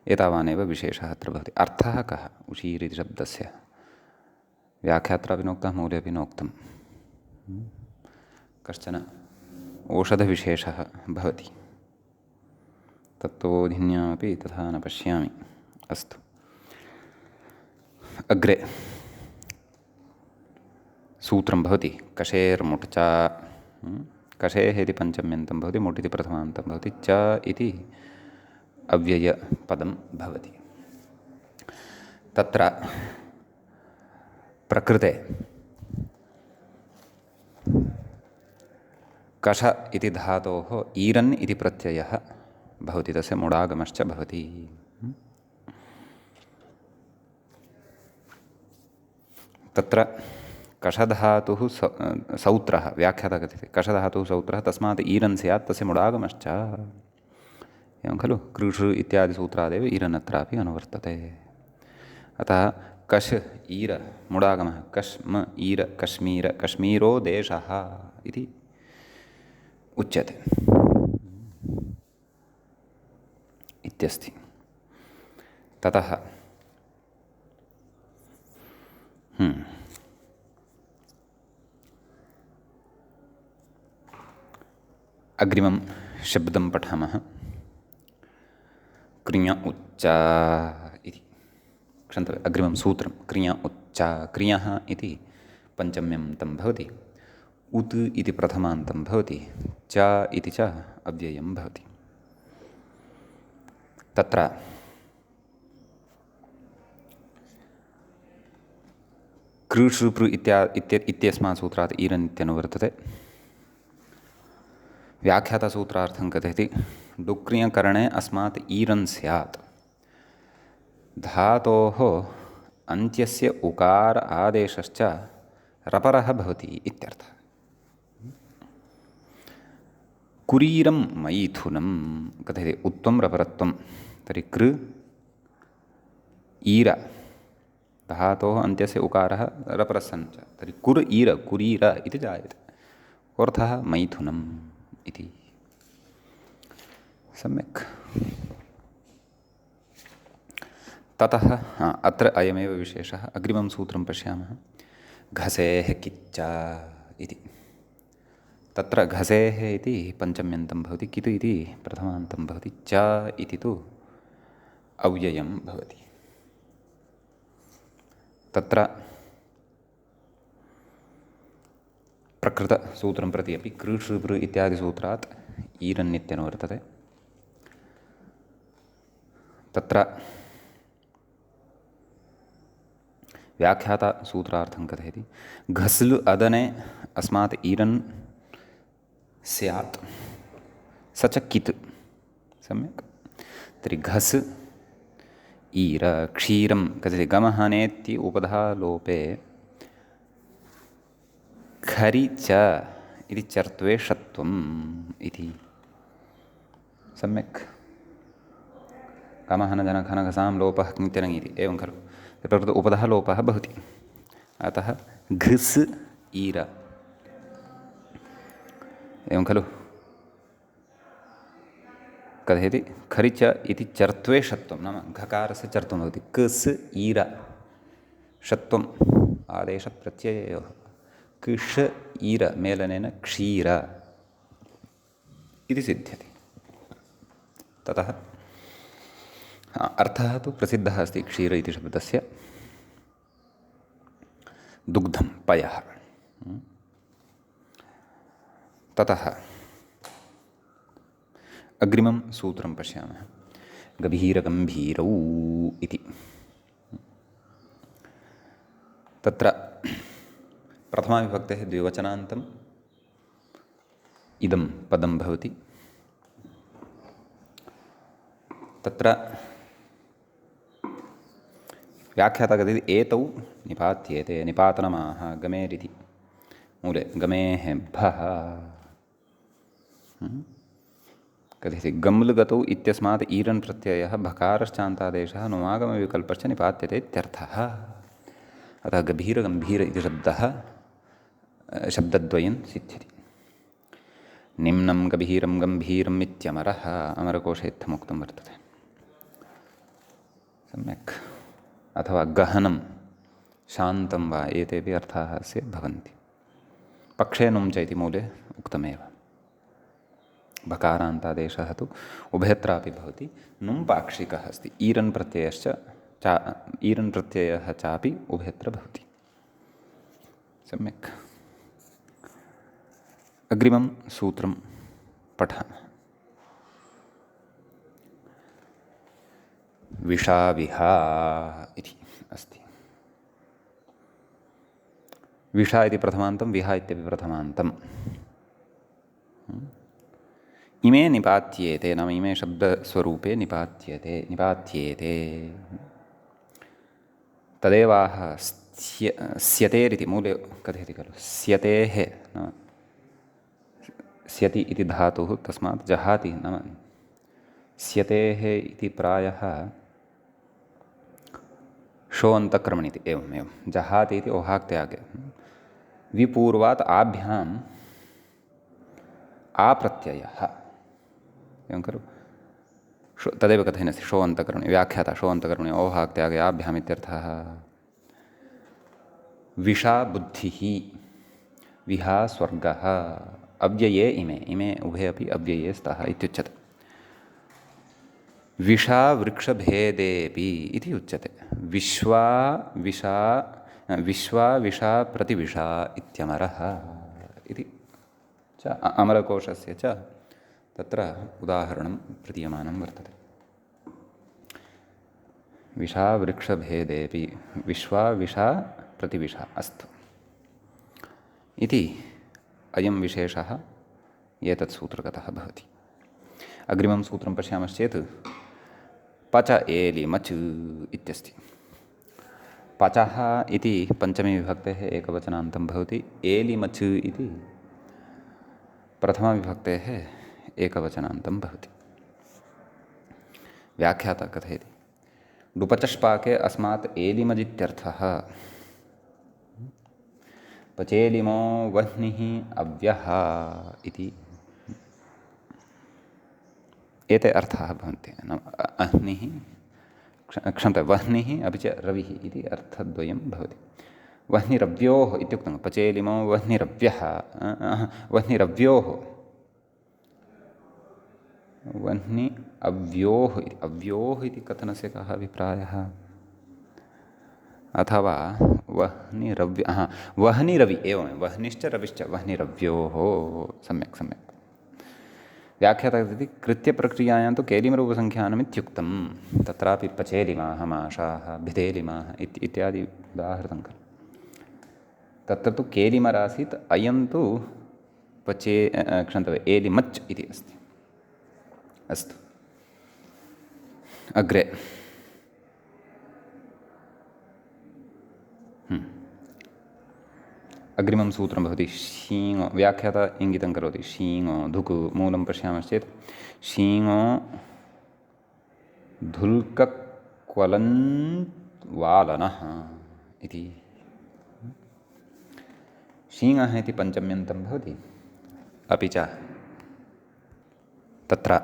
एतावानेव विशेषः अत्र भवति। अर्थः कः उशीर् इति शब्दस्य? व्याख्यात्रापि नोक्तः, मौले अपि नोक्तं। कश्चन औषधविशेषः भवति, तत्त्वोधिन्यामपि तथा न पश्यामि। अस्तु, अग्रे सूत्रं भवति कषेर्मुट्चा। कषेः इति पञ्चम्यन्तं भवति, मुट् इति प्रथमान्तं भवति, च इति अव्ययपदं भवति। तत्र प्रकृते कष इति धातोः ईरन् इति प्रत्ययः भवति, तस्य मुडागमश्च भवति। तत्र कषधातुः सौत्रः, व्याख्याता कथ्यते कषधातुः सौत्रः, तस्मात् ईरन् स्यात्, तस्य मुडागमश्च। एवं खलु, कृषु इत्यादिसूत्रादेव ईरन् अत्रापि अनुवर्तते। अतः कश् ईर मुडागमः, कश्म ईर कश्मीर, कश्मीरो देशः इति उच्यते इत्यस्ति। ततः अग्रिमं शब्दं पठामः, क्रिया उच्चा इति। क्षन्तव्यम्, अग्रिमं सूत्रं क्रिया उच्चा। क्रियः इति पञ्चम्यन्तं भवति, उत् इति प्रथमान्तं भवति, च इति च अव्ययं भवति। तत्र कृ शृ पृ इत्यस्मात् सूत्रात् ईरन् इत्यनुवर्तते। व्याख्यातसूत्रार्थं कथयति डुक्रियकरणे अस्मात् ईरन् स्यात्, धातोः अन्त्यस्य उकार आदेशश्च रपरः भवति इत्यर्थः। कुरीरं मैथुनं कथयति उत्वं रपरत्वं। तर्हि कृ ईर धातोः अन्त्यस्य उकारः रपरस्सञ्च, तर्हि कुर् ईर कुरीर इति जायते। अर्थः मैथुनम् इति। सम्यक्। ततः अत्र अयमेव विशेषः। अग्रिमं सूत्रं पश्यामः, घसेः किच्च इति। तत्र घसेः इति पञ्चम्यन्तं भवति, कित् इति प्रथमान्तं भवति, च इति तु अव्ययं भवति। तत्र प्रकृतसूत्रं प्रति अपि कृ शृ पृ इत्यादिसूत्रात् ईरन् इत्यनुवर्तते। तत्र व्याख्याता सूत्रार्थं कथयति घस्लु अदने अस्मात् ईरन् स्यात्, स च कित्। सम्यक्। तर्हि घस् ईर क्षीरं कथयति गमहनेति उपधालोपे खरि च इति चर्त्वे षत्वम् इति। सम्यक्। गमहन जनघनघसां लोपः किञ्चन इति एवं खलु तत्र उपधः लोपः भवति अतः घृस् ईर एवं खलु कथयति खरिच इति चर्त्वे षत्वं नाम घकारस्य चर्त्वं भवति कस् ईर षत्वम् आदेशप्रत्यययोः कृष ईर मेलनेन क्षीर इति सिद्ध्यति ततः अर्थः तु प्रसिद्धः अस्ति क्षीर इति शब्दस्य दुग्धं पयः ततः अग्रिमं सूत्रं पश्यामः गभीरगम्भीरौ इति तत्र प्रथमाविभक्तेः द्विवचनान्तम् इदं पदं भवति तत्र व्याख्याता कथयति एतौ निपात्येते निपातनमाः गमेरिति मूले गमेः भः कथयति गम्लगतौ इत्यस्मात् ईरन् प्रत्ययः भकारश्चान्तादेशः नुमागमविकल्पश्च निपात्यते इत्यर्थः अतः गभीरगम्भीर इति शब्दः शब्दद्वयं सिद्ध्यति निम्नं गभीरं गम्भीरम् इत्यमरः अमरकोशे इत्थमुक्तं वर्तते सम्यक् अथवा गहनं शान्तं वा एतेपि अर्थाः अस्य भवन्ति पक्षे नुं च इति मूले उक्तमेव भकारान्तादेशः तु उभयत्रापि भवति नुं पाक्षिकः अस्ति ईरन् प्रत्ययः चापि उभयत्र भवति सम्यक् अग्रिमं सूत्रं पठामः विषाविहा इति अस्ति विषा इति प्रथमान्तं विहा इत्यपि प्रथमान्तम् इमे निपात्येते नाम इमे शब्दस्वरूपे निपात्येते तदेवाह स्यतेरिति मूले कथयति खलु स्यतेः नाम स्यति इति धातुः तस्मात् जहाति नाम स्यतेः इति प्रायः शो अन्तःकर्मणि इति एवमेवं जहाति इति ओहाक्त्यागे विपूर्वात् आभ्याम् आप्रत्ययः एवं खलु तदेव कथयनस्ति शो अन्तःकर्मणि व्याख्याता शो अन्तःकर्मणि ओहाक्त्यागे आभ्याम् इत्यर्थः विषा बुद्धिः विहा स्वर्गः अव्यये इमे उभे अपि अव्यये स्तः इत्युच्यते विषा वृक्षभेदेपि इति उच्यते विश्वा विषा प्रतिविषा इत्यमरः इति च अमरकोशस्य च तत्र उदाहरणं प्रतीयमानं वर्तते विषा वृक्षभेदेपि विषा प्रतिविषा अस्तु इति अयं विशेषः एतत् सूत्रगतः भवति अग्रिमं सूत्रं पश्यामश्चेत् पच एलि मच् इत्यस्ति पचः इति पञ्चमी विभक्तेः एकवचनान्तं भवति एलि मच् इति प्रथमाविभक्तेः एकवचनान्तं भवति व्याख्याता कथयति डुपचष्पाके अस्मात् एलिमजित्यर्थः पचेलिमो वह्निः अव्यः इति एते अर्थाः भवन्ति नाम अह्निः क्षम्यतां वह्निः अपि च रविः इति अर्थद्वयं भवति वह्निरव्योः इत्युक्तं पचेलिमो वह्निरव्यः वह्निरव्योः वह्नि अव्योः इति कथनस्य कः अभिप्रायः अथवा वह्निरवि एवं वह्निश्च रविश्च वह्निरव्योः सम्यक् व्याख्याता इति कृत्यप्रक्रियायां तु केलिमरूपसङ्ख्यानम् इत्युक्तं तत्रापि पचेलिमाः माषाः भिदेलिमाः इत्यादि उदाहृतं खलु तत्र तु केलिमरासीत् अयं तु एलिमच् इति अस्ति अस्तु अग्रे अग्रिमं सूत्रं भवति शीङो व्याख्याता इङ्गितं करोति शीङो धुक् मूलं पश्यामश्चेत् शीङो धुल्कक्वलन्वालनः इति। शीङः इति पञ्चम्यन्तं भवति। अपि च तत्र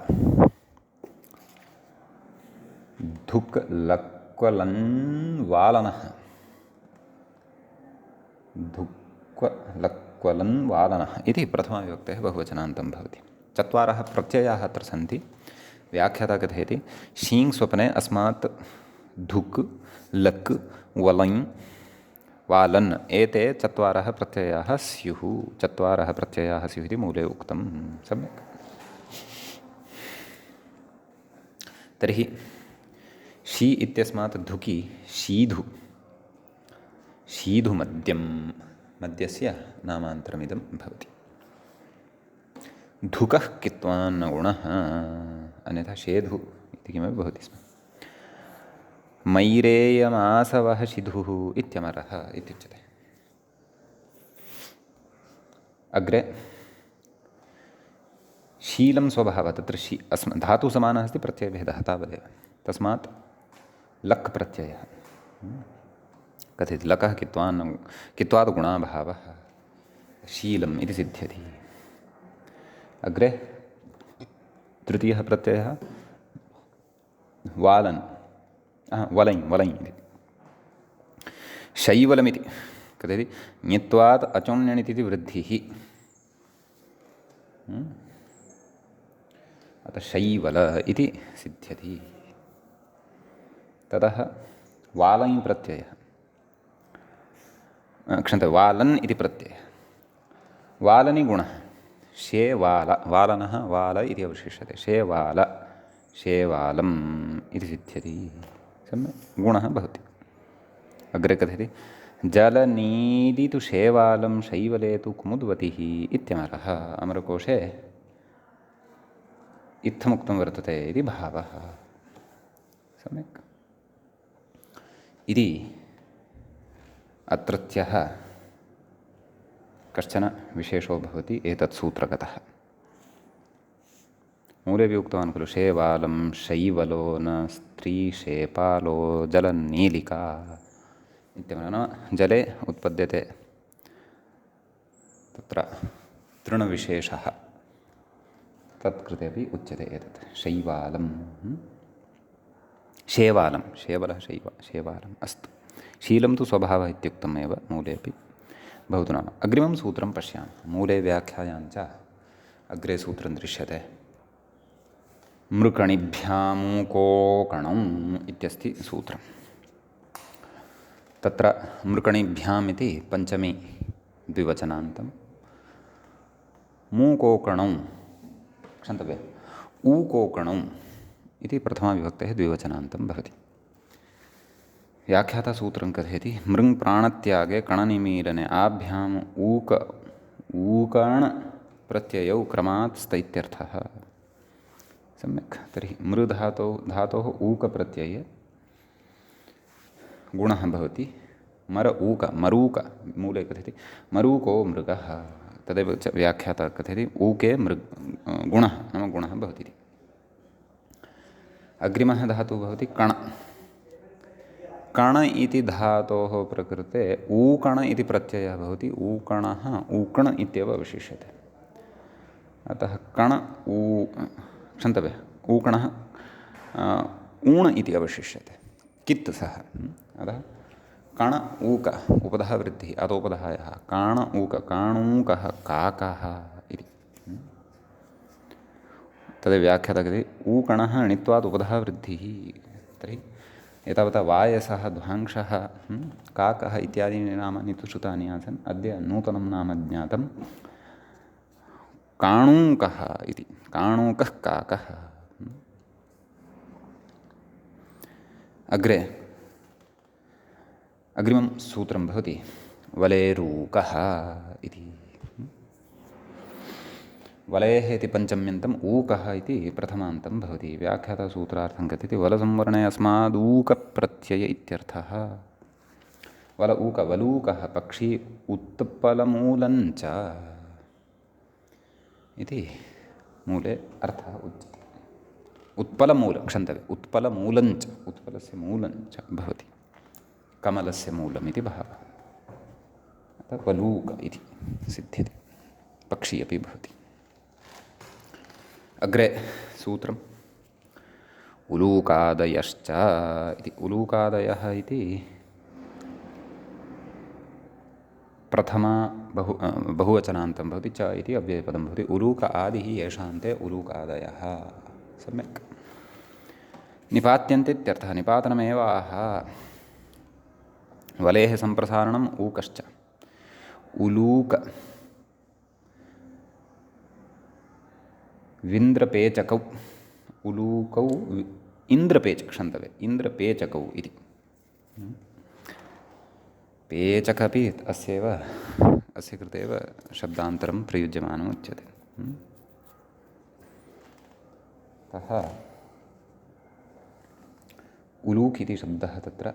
धुक् लक्वलन्वालनः, धुक्वलक्वलन्वालनः इति प्रथमाविभक्तेः बहुवचनान्तं भवति। चत्वारः प्रत्ययाः अत्र सन्ति। व्याख्याता कथयति शीङ् स्वप्ने अस्मात् धुक् लक् वलञ् वालन् एते चत्वारः प्रत्ययाः स्युः। चत्वारः प्रत्ययाः स्युः इति मूले उक्तं। सम्यक्। तर्हि शी इत्यस्मात् धुकि शीधु, शीधुमद्यं, मद्यस्य नामान्तरमिदं भवति। धुकः कित्वान्नगुणः, अन्यथा शेधु इति किमपि भवति स्म। मैरेयमासवः शिधुः इत्यमरः इत्युच्यते। अग्रे शीलं स्वभावः, तत्र धातुः समानः अस्ति, प्रत्ययभेदः तावदेव। तस्मात् लक् प्रत्ययः कथयति लकः कित्वात् गुणाभावः शीलम् इति सिद्ध्यति। अग्रे तृतीयः प्रत्ययः वालन्, वलञ्, वलञ् इति। शैवलमिति कथयति ञत्वात् अचोण्यणिति वृद्धिः, अतः शैवल इति सिद्ध्यति। ततः वालञ् प्रत्ययः, क्षम्यतां वालन् इति प्रत्ययः। वालनि गुणः शेवाल, वालनः वाल इति अवशिष्यते। शेवाल, शेवालम् इति सिद्ध्यति। सम्यक् गुणः भवति। अग्रे कथयति जलनीदितु शेवालं शैवले तु कुमुद्वतिः इत्यमरः। अमरकोशे इत्थमुक्तं वर्तते इति भावः। सम्यक्। इति अत्रत्यः कश्चन विशेषो भवति एतत् सूत्रगतः। मूलेऽपि उक्तवान् खलु शेवालं शैवलो न स्त्रीशेपालो जलनीलिका इत्यनेन जले उत्पद्यते तत्र तृणविशेषः, तत्कृते अपि उच्यते एतत् शैवालं। शेवालं, शेवलः शेवालम् अस्तु। शीलं तु स्वभावः इत्युक्तमेव मूलेऽपि भवतु नाम। अग्रिमं सूत्रं पश्यामः। मूले व्याख्यायां च अग्रे सूत्रं दृश्यते। मृकणिभ्यामूकोकणौ इत्यस्ति सूत्रं। तत्र मृकणिभ्याम् इति पञ्चमी द्विवचनान्तं, मूकोकणौ, क्षन्तव्यम्, ऊकोकणौ इति प्रथमाविभक्तेः द्विवचनान्तं भवति। व्याख्याता सूत्रं कथयति मृङ् प्राणत्यागे कणनिमीलने आभ्याम् ऊकण प्रत्ययौ क्रमात् स्तैत्यर्थः। सम्यक्। तर्हि धातोः ऊकप्रत्यये गुणः भवति मर ऊक, मरूक, मूले कथयति मरूको मृगः। तदेव च व्याख्याता कथयति ऊके गुणः नाम गुणः भवति। अग्रिमः धातुः भवति कण। कण इति धातोः प्रकृते ऊकण इति प्रत्ययः भवति। ऊकणः ऊकण इत्येव अवशिष्यते। अतः कण क्षन्तव्यः, ऊकणः ऊण इति अवशिष्यते, कित् सः। अतः कण ऊक उपधः वृद्धिः अतोपधायः काण ऊक काणूकः काकः इति। तद् व्याख्याता कथयति ऊकणः णित्वात् उपधः वृद्धिः। तर्हि एतावता वायसः ध्वांशः काकः इत्यादीनि नामानि तु श्रुतानि आसन्। अद्य नूतनं नाम ज्ञातं काणूकः इति। काणूकः काकः। अग्रे अग्रिमं सूत्रं भवति वलेरूकः इति। वलेः इति पञ्चम्यन्तम् ऊकः इति प्रथमान्तं भवति। व्याख्यातसूत्रार्थं कथयति वलसंवरणे अस्मादूकप्रत्यय इत्यर्थः। वल ऊक वलूकः पक्षी उत्पलमूलञ्च इति मूले अर्थः उच्यते। उत्पलमूल क्षन्तव्य उत्पलमूलञ्च उत्पलस्य मूलञ्च भवति कमलस्य मूलमिति भावः अतः वलूक इति सिद्ध्यति पक्षी अपि भवति अग्रे सूत्रम् उलूकादयश्च इति उलूकादयः इति प्रथमा बहुवचनान्तं भवति च इति अव्ययपदं भवति उलूक आदिः येषान्ते उलूकादयः सम्यक् निपात्यन्ते इत्यर्थः निपातनमेव आह वलेः सम्प्रसारणम् ऊकश्च उलूक विन्द्रपेचकौ उलूकौ इन्द्रपेच क्षन्तव्य इन्द्रपेचकौ इति पेचक अपि अस्यैव अस्य कृते एव शब्दान्तरं प्रयुज्यमानम् उच्यते अतः उलूक् इति शब्दः तत्र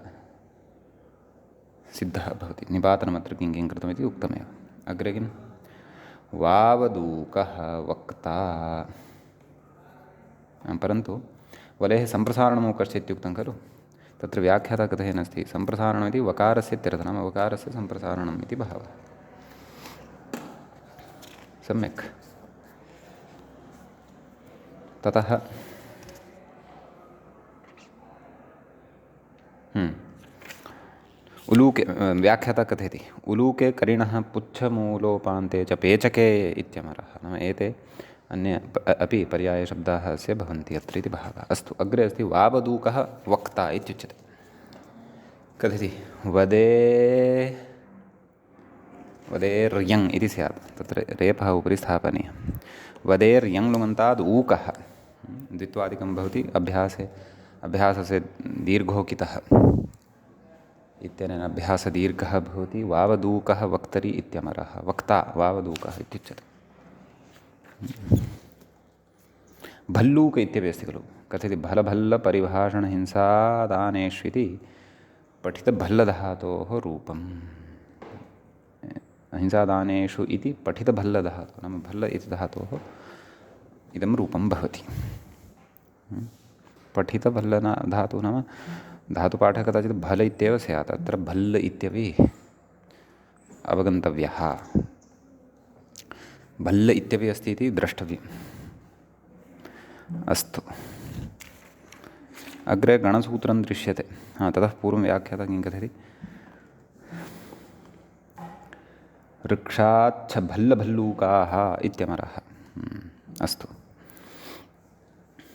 सिद्धः भवति निपातनमत्र किं किं कृतमिति उक्तमेव अग्रे किं वावदूकः वक्ता परन्तु वलेः सम्प्रसारणमूकश्च इत्युक्तं खलु तत्र व्याख्याता कथयन्नस्ति सम्प्रसारणमिति वकारस्य इत्यर्थः नाम वकारस्य सम्प्रसारणम् इति भावः सम्यक् ततः उलूके व्याख्याता कथयति उलूके करिणः पुच्छमूलोपान्ते च पेचके इत्यमरः नाम एते अन्ये अपि पर्यायशब्दाः अस्य भवन्ति अत्र इति भावः अस्तु अग्रे अस्ति वावदूकः वक्ता इत्युच्यते कथयति वदेर्यङ् इति स्यात् तत्र रेफः उपरि स्थापनीयः वदेर्यङ् लुमन्ताद् ऊकः द्वित्वादिकं भवति अभ्यासस्य दीर्घोकितः इत्यनेन अभ्यासदीर्घः भवति वावदूकः वक्तरि इत्यमरः वक्ता वावदूकः इत्युच्यते भल्लूक इत्यपि अस्ति खलु कथयति भलभल्लपरिभाषणहिंसादानेष्विति पठितभल्लधातोः रूपम् हिंसादानेषु इति पठितभल्लधातुः नाम भल्ल इति धातोः इदं रूपं भवति पठितभल्लधातुः नाम धातुपाठः कदाचित् भल इत्येव स्यात् अत्र भल्ल इत्यपि अवगन्तव्यः भल्ल इत्यपि अस्ति इति द्रष्टव्यम् अस्तु अग्रे गणसूत्रं दृश्यते ततः पूर्वं व्याख्याता किं कथयति वृक्षाच्छ भल्लभल्लूकाः इत्यमरः अस्तु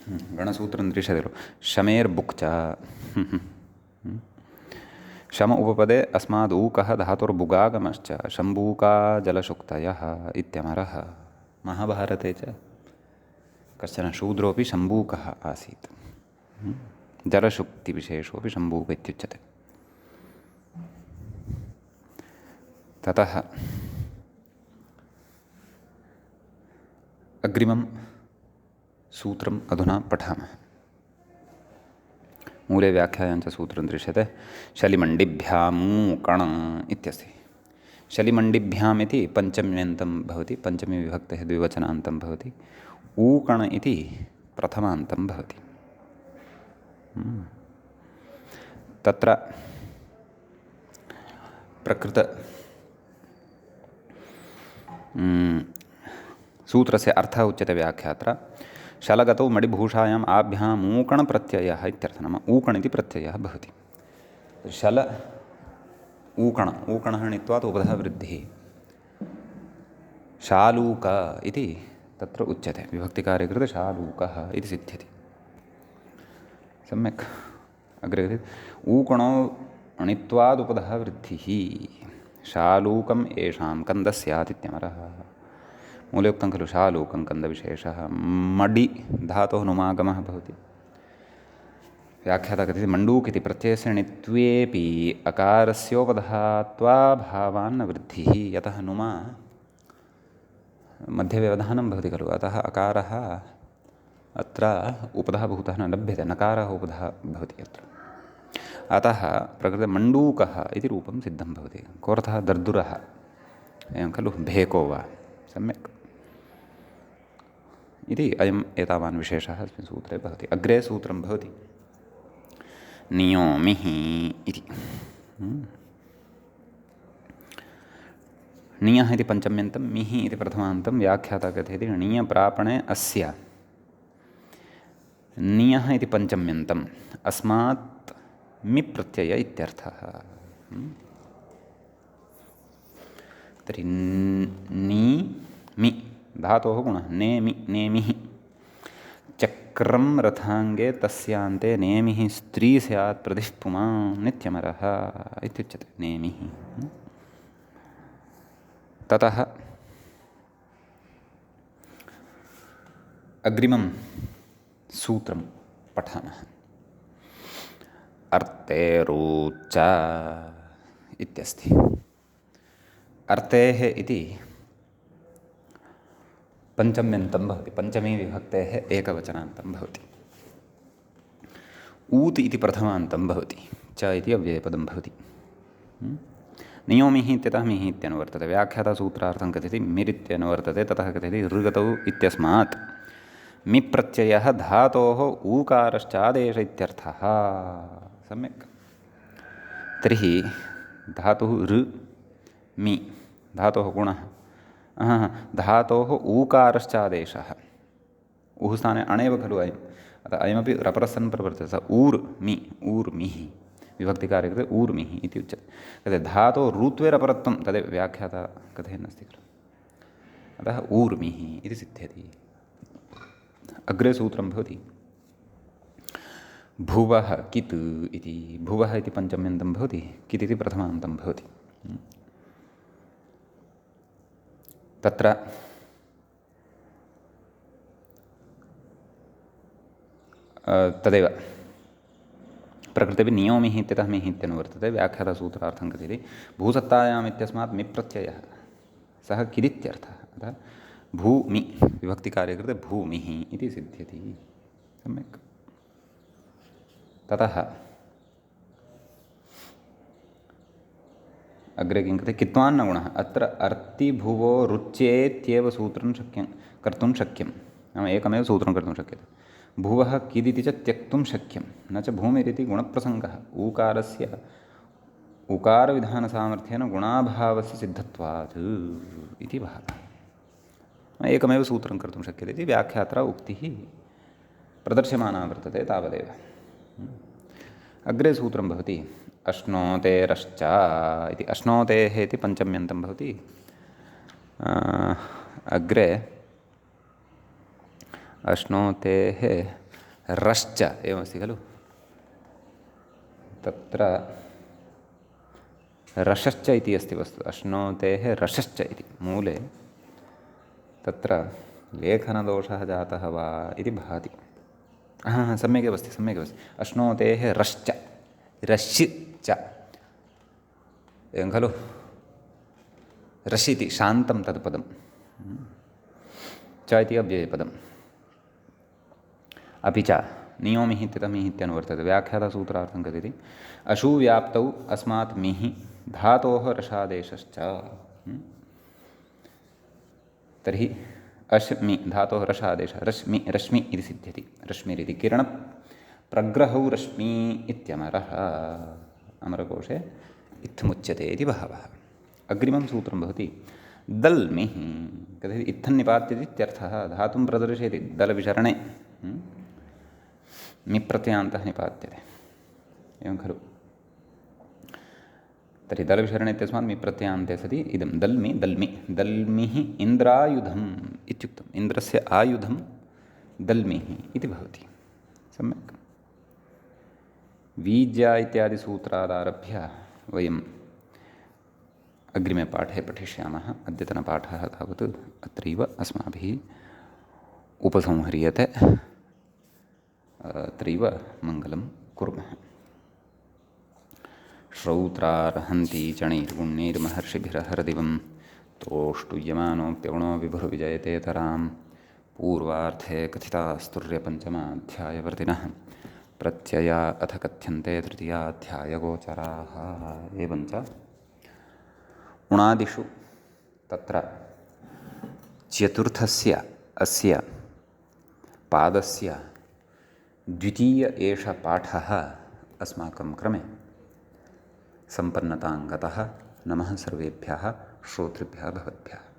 गणसूत्रं दृश्यते खलु शमेर्बुक् च शम उपपदे अस्माद् ऊकः धातुर्बुगागमश्च शम्बूका जलशुक्तयः इत्यमरः महाभारते च कश्चन शूद्रोऽपि शम्बूकः आसीत् जलशुक्तिविशेषोऽपि शम्बूक इत्युच्यते ततः अग्रिमं सूत्रम् अधुना पठामः मूले व्याख्यायां च सूत्रं दृश्यते शलिमण्डिभ्यामूकण इत्यस्ति शलिमण्डिभ्याम् इति पञ्चम्यन्तं भवति पञ्चमी विभक्तेः द्विवचनान्तं भवति ऊकण इति प्रथमान्तं भवति तत्र प्रकृत सूत्रस्य अर्थः उच्यते व्याख्यात्र शलगतौ मणिभूषायाम् आभ्याम् ऊकणप्रत्ययः इत्यर्थः नाम ऊकण इति प्रत्ययः भवति शल ऊकण ऊकणः णित्वात् उपधः वृद्धिः शालूक इति तत्र उच्यते विभक्तिकार्ये कृते शालूकः इति सिद्ध्यति सम्यक् अग्रे ऊकणो णित्वाद् उपधः वृद्धिः शालूकम् येषां कन्दः स्यात् इत्यमरः मूले उक्तं खलु शालूकं कन्दविशेषः मडि धातोः नुमागमः भवति व्याख्याता कथयति मण्डूक् इति प्रत्ययस्य णित्वेऽपि अकारस्योपधात्वाभावान्न वृद्धिः यतः नुमा मध्ये व्यवधानं भवति खलु अतः अकारः अत्र उपधाभूतः न लभ्यते नकारः उपधः भवति अत्र अतः प्रकृते मण्डूकः इति रूपं सिद्धं भवति कोऽर्थः दर्दुरः एवं खलु भेको वा सम्यक् इति अयम् एतावान् विशेषः अस्मिन् सूत्रे भवति। अग्रे सूत्रं भवति नियोमिः इति। नियः इति पञ्चम्यन्तं, मिः इति प्रथमान्तं। व्याख्याता कथयति णीयप्रापणे अस्य नियः इति पञ्चम्यन्तम् अस्मात् मिप्रत्यय इत्यर्थः। तर्हि नी मि धातोः गुणः नेमि नेमिः। चक्रं रथाङ्गे तस्यान्ते नेमिः स्त्री स्यात् प्रतिः पुमान् नित्यमरः इत्युच्यते नेमिः। ततः अग्रिमं सूत्रं पठामः। अर्तेरुच्च इत्यस्ति। अर्तेः इति पञ्चम्यन्तं भवति, पञ्चमी विभक्तेः एकवचनान्तं भवति। ऊत् इति प्रथमान्तं भवति, च इति अव्ययपदं भवति। नियोमिः इत्यतः मिः इत्यनुवर्तते। व्याख्याता सूत्रार्थं कथयति मिरित्यनुवर्तते। ततः कथयति ऋगतौ इत्यस्मात् मिप्रत्ययः धातोः ऊकारश्चादेश इत्यर्थः। सम्यक्। तर्हि धातुः ऋ मि धातोः गुणः, धातोः ऊकारश्चादेशः। उः स्थाने अणेव खलु अयम्, अतः अयमपि रपरसन् प्रवर्तते। स ऊर्मि ऊर्मिः विभक्तिकार्ये कृते ऊर्मिः इति उच्यते। तद् धातोः ऋत्वे रपरत्वं तदेव व्याख्याता कथयन्नस्ति खलु, अतः ऊर्मिः इति सिद्ध्यति। अग्रे सूत्रं भवति भुवः कित् इति। भुवः इति पञ्चम्यन्तं भवति, कित् इति प्रथमान्तं भवति। तत्र तदेव प्रकृतिः नियोमिः इत्यतः मिः इत्यनुवर्तते। व्याख्यातसूत्रार्थं कथयति भूसत्तायाम् इत्यस्मात् मिप्रत्ययः सः किदित्यर्थः। अतः भूमि विभक्तिकार्ये कृते भूमिः इति सिद्ध्यति। सम्यक्। ततः अग्रे किं कथयति कित्वान्नगुणः। अत्र अर्तिभुवो रुच्येत्येव सूत्रं कर्तुं शक्यं। नाम एकमेव सूत्रं कर्तुं शक्यते। भुवः किदिति च त्यक्तुं शक्यं, न च भूमिरिति गुणप्रसङ्गः। ऊकारस्य उकारविधानसामर्थ्येन गुणाभावस्य सिद्धत्वात् इति भावः। एकमेव सूत्रं कर्तुं शक्यते इति व्याख्यात्रा उक्तिः प्रदर्श्यमाना वर्तते तावदेव। अग्रे सूत्रं भवति अश्नोतेरश्च इति। अश्नोतेः इति पञ्चम्यन्तं भवति। अग्रे अश्नोतेः रश्च एवमस्ति खलु, तत्र रशश्च इति अस्ति वस्तु। अश्नोतेः रशश्च इति मूले तत्र लेखनदोषः जातः वा इति भाति। सम्यगेव अस्ति, सम्यगेव अस्ति। अश्नोतेः रश्च रश् च एवं खलु। रश् इति शान्तं तद् पदं, च इति अव्ययपदम्। अपि च नियोमिः इत्यतः मिः इत्यनुवर्तते। व्याख्यातसूत्रार्थं कथयति अशुव्याप्तौ अस्मात् मिः धातोः रसादेशश्च। तर्हि अश्मि धातोः रसादेशः रश्मि रश्मि इति सिद्ध्यति। रश्मिरिति किरणप्रग्रहौ रश्मि इत्यमरः। अमरकोशे इत्थमुच्यते इति भावः। अग्रिमं सूत्रं भवति दल्मिः। कथयति इत्थन्निपात्यते इत्यर्थः। धातुं प्रदर्शयति दलविसरणे मिप्रत्ययान्तः निपात्यते एवं खलु। तर्हि दलविसरणे इत्यस्मात् मिप्रत्ययान्ते सति इदं दल्मि दल्मि दल्मिः इन्द्रायुधम् इत्युक्तम्। इन्द्रस्य आयुधं दल्मिः इति भवति। सम्यक्। वीज्या इत्यादिसूत्रादारभ्य वयम् अग्रिमे पाठे पठिष्यामः। अद्यतनपाठः तावत् अत्रैव अस्माभिः उपसंह्रियते। अत्रैव मङ्गलं कुर्मः। श्रौत्रार्हन्ति चणैर्गुण्यैर्महर्षिभिरहरदिवं तोष्टुयमानोऽप्यगुणो विभुर्विजयतेतरां। पूर्वार्धे कथितास्तुर्यपञ्चमाध्यायवर्तिनः प्रत्यया अथ कथ्यन्ते तृतीयाध्यायगोचराः। एवञ्च उणादिषु तत्र चतुर्थस्य अस्य पादस्य द्वितीय एष पाठः अस्माकं क्रमे सम्पन्नतां गतः। नमः सर्वेभ्यः श्रोतृभ्यः भवद्भ्यः।